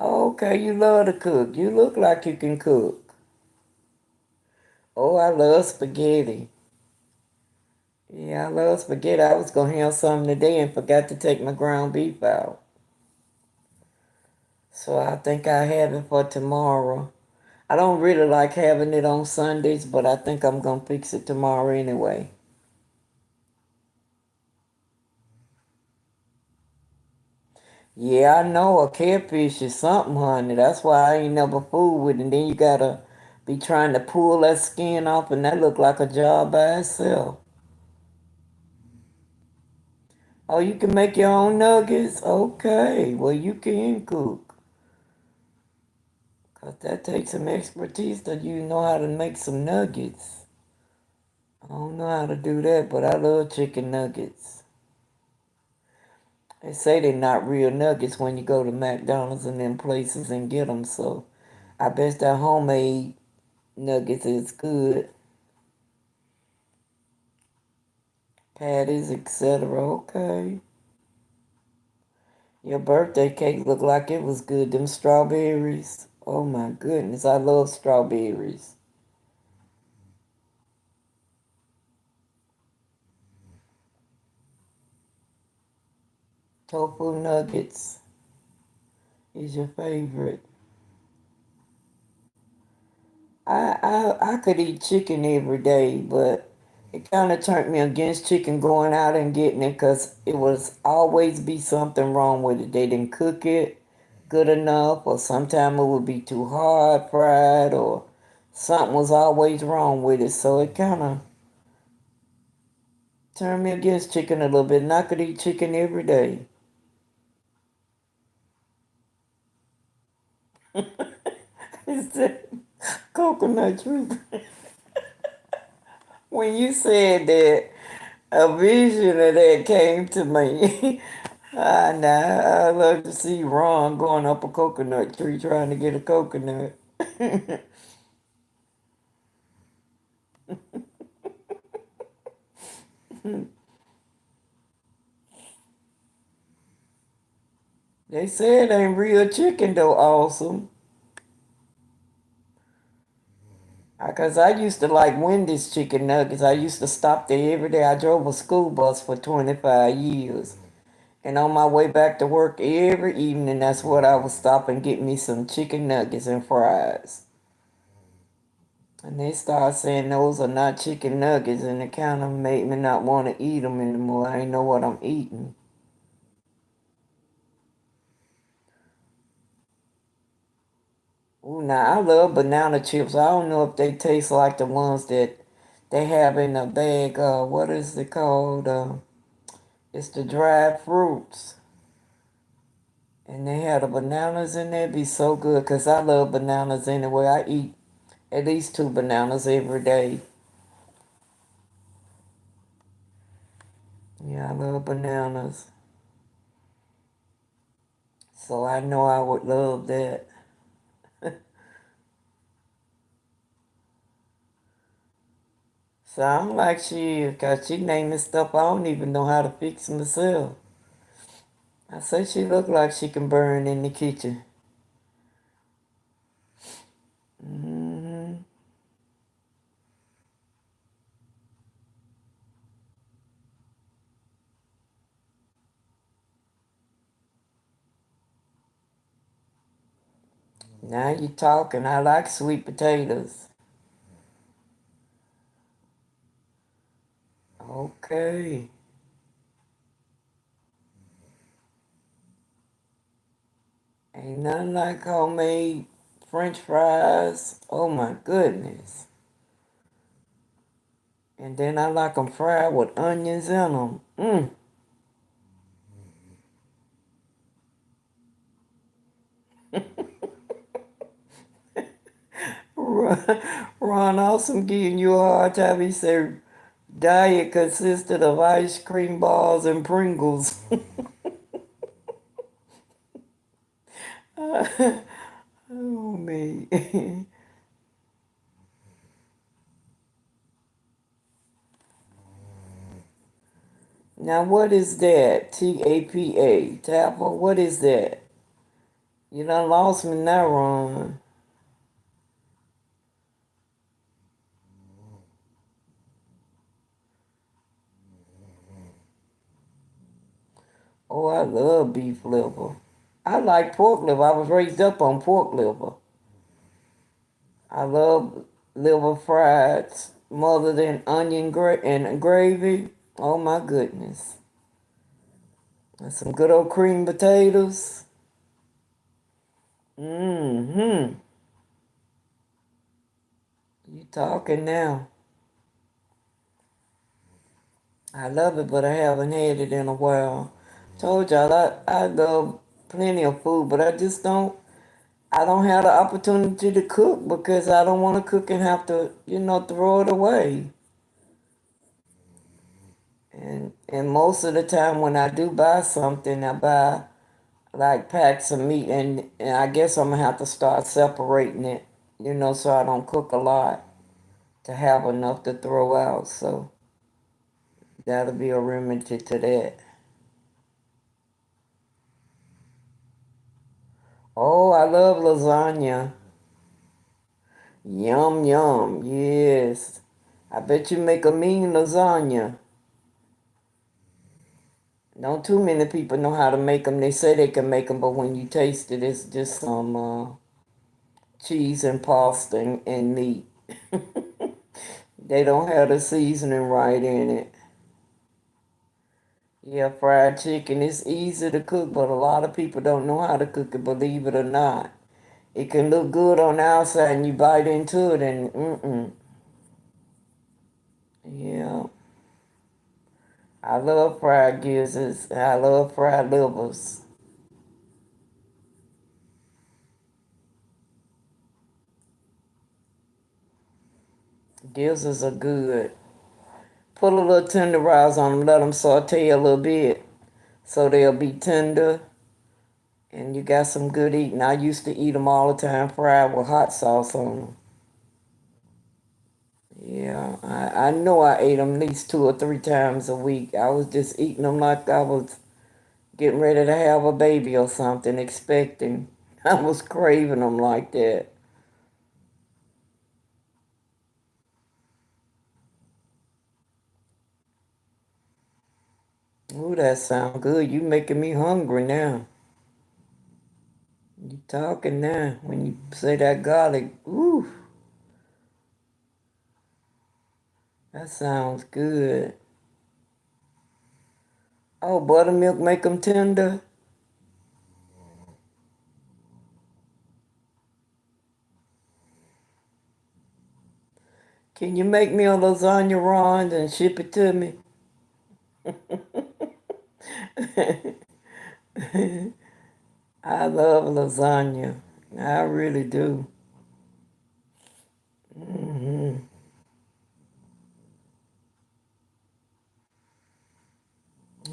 Okay, you love to cook. You look like you can cook. Oh, I love spaghetti. Yeah, I love spaghetti. I was gonna have some today and forgot to take my ground beef out. So I think I have it for tomorrow. I don't really like having it on Sundays, but I think I'm gonna fix it tomorrow anyway. Yeah, I know a catfish is something, honey. That's why I ain't never fooled with it. And then you gotta be trying to pull that skin off, and that look like a job by itself. Oh, you can make your own nuggets? Okay, well, you can cook. Because that takes some expertise that you know how to make some nuggets. I don't know how to do that, but I love chicken nuggets. They say they're not real nuggets when you go to McDonald's and them places and get them, so I bet that homemade nuggets is good. Patties, etc. Okay. Your birthday cake looked like it was good. Them strawberries. Oh my goodness, I love strawberries. Tofu nuggets is your favorite. I could eat chicken every day, but it kind of turned me against chicken going out and getting it because it was always be something wrong with it. They didn't cook it good enough, or sometimes it would be too hard fried, or something was always wrong with it. So it kind of turned me against chicken a little bit, and I could eat chicken every day. It's the coconut truth. When you said that, a vision of that came to me. Now I love to see Ron going up a coconut tree trying to get a coconut. They said it ain't real chicken though, awesome. Cause I used to like Wendy's chicken nuggets. I used to stop there every day. I drove a school bus for 25 years. And on my way back to work every evening, that's what I would stop and get me some chicken nuggets and fries. And they started saying those are not chicken nuggets, and it kind of made me not want to eat them anymore. I ain't know what I'm eating. Ooh, now I love banana chips. I don't know if they taste like the ones that they have in a bag. What is it called? It's the dried fruits. And they had the bananas in there. It'd be so good because I love bananas anyway. I eat at least two bananas every day. Yeah, I love bananas. So I know I would love that. Sound like she is, cause she naming stuff I don't even know how to fix myself. I say she look like she can burn in the kitchen. Hmm. Now you talking. I like sweet potatoes. Okay. Ain't nothing like homemade French fries. Oh my goodness. And then I like them fried with onions in them. Ron Awesome giving you a hard time. He said diet consisted of ice cream balls and Pringles. Oh me. Now what is that? TAPA. Tapa. What is that? You done lost me now, Ron. Oh, I love beef liver. I like pork liver. I was raised up on pork liver. I love liver fried, smothered in onion and gravy. Oh my goodness. And some good old cream potatoes. Mm-hmm. You talking now. I love it, but I haven't had it in a while. Told y'all I love plenty of food, but I don't have the opportunity to cook because I don't want to cook and have to, throw it away. And most of the time when I do buy something, I buy like packs of meat, and I guess I'm gonna have to start separating it, so I don't cook a lot to have enough to throw out. So that'll be a remedy to that. Oh, I love lasagna. Yum yum. Yes. I bet you make a mean lasagna. Don't too many people know how to make them. They say they can make them, but when you taste it, it's just some cheese and pasta and meat. They don't have the seasoning right in it. Yeah, fried chicken is easy to cook, but a lot of people don't know how to cook it, believe it or not. It can look good on the outside and you bite into it and yeah. I love fried gizzards. I love fried livers. Gizzards are good. Put a little tenderize on them, let them saute a little bit so they'll be tender and you got some good eating. I used to eat them all the time fried with hot sauce on them. Yeah, I know I ate them at least 2 or 3 times a week. I was just eating them like I was getting ready to have a baby or something, expecting. I was craving them like that. Ooh, that sound good. You making me hungry now. You talking now. When you say that garlic, ooh, that sounds good. Oh, buttermilk make them tender. Can you make me a lasagna, Ron, and ship it to me? I love lasagna. I really do. Hmm.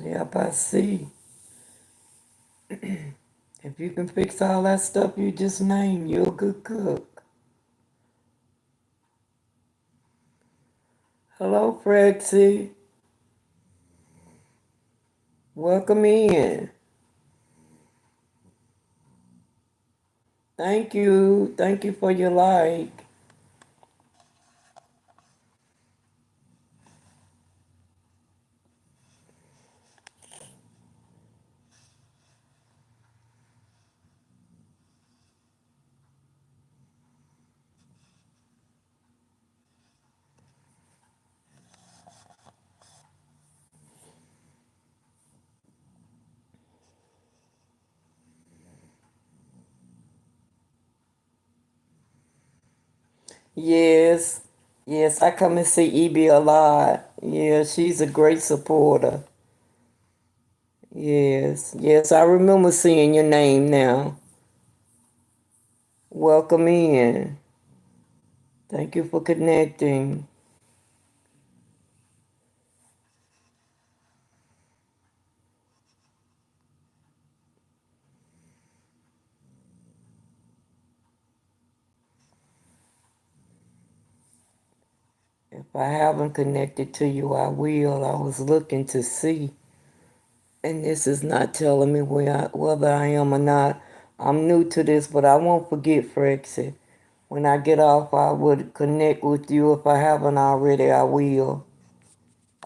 Yep, I see. If you can fix all that stuff you just named, you're a good cook. Hello, Frexy. Welcome in. Thank you. Thank you for your like. Yes. Yes, I come and see Evie a lot. Yeah, she's a great supporter. Yes. Yes, I remember seeing your name now. Welcome in. Thank you for connecting. If I haven't connected to you, I will. I was looking to see. And this is not telling me whether I am or not. I'm new to this, but I won't forget, Frexy. When I get off, I would connect with you. If I haven't already, I will.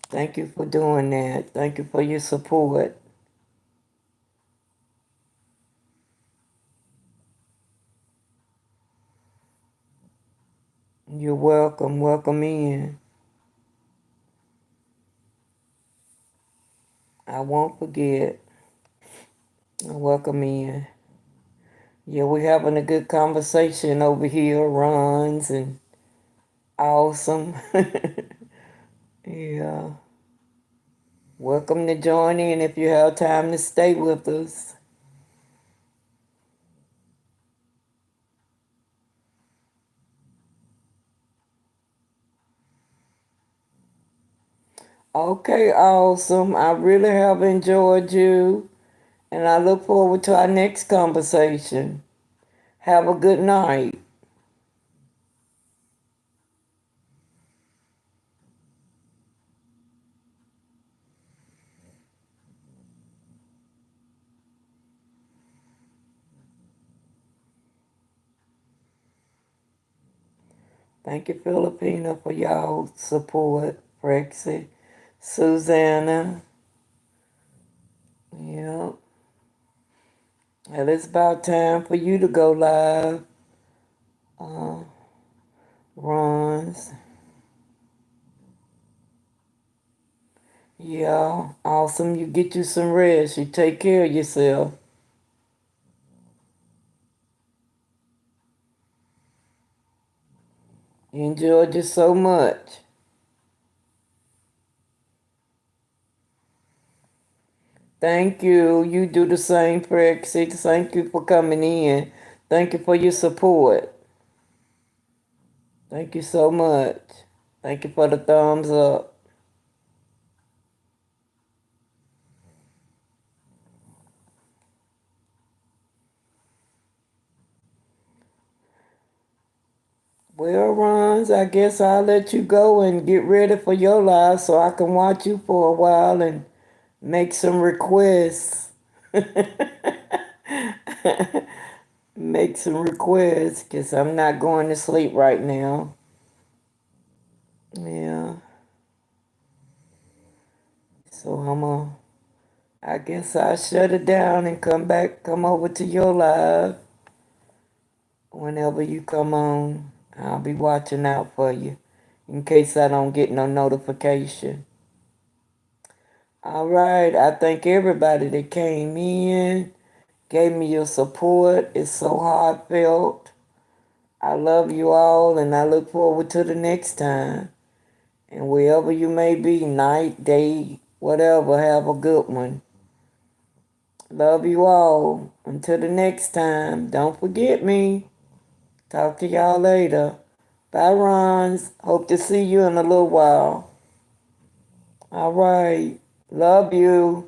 Thank you for doing that. Thank you for your support. You're welcome. Welcome in. I won't forget. Welcome in. Yeah, we're having a good conversation over here, runs and awesome. Yeah. Welcome to join in if you have time to stay with us. Okay, awesome. I really have enjoyed you, and I look forward to our next conversation. Have a good night. Thank you, Filipina, for y'all support. Brexit. Susanna. Yeah. Well, it's about time for you to go live. Uh, runs. Yeah, awesome. You get you some rest. You take care of yourself. You enjoyed you so much. Thank you. You do the same, Prexy. Thank you for coming in. Thank you for your support. Thank you so much. Thank you for the thumbs up. Well, Rons, I guess I'll let you go and get ready for your live so I can watch you for a while and make some requests. Make some requests because I'm not going to sleep right now. Yeah. So I guess I'll shut it down and come over to your live whenever you come on. I'll be watching out for you in case I don't get no notification. All right. I thank everybody that came in, gave me your support. It's so heartfelt. I love you all and I look forward to the next time. And wherever you may be, night, day, whatever, have a good one. Love you all. Until the next time, don't forget me. Talk to y'all later. Bye, Rons. Hope to see you in a little while. All right. Love you.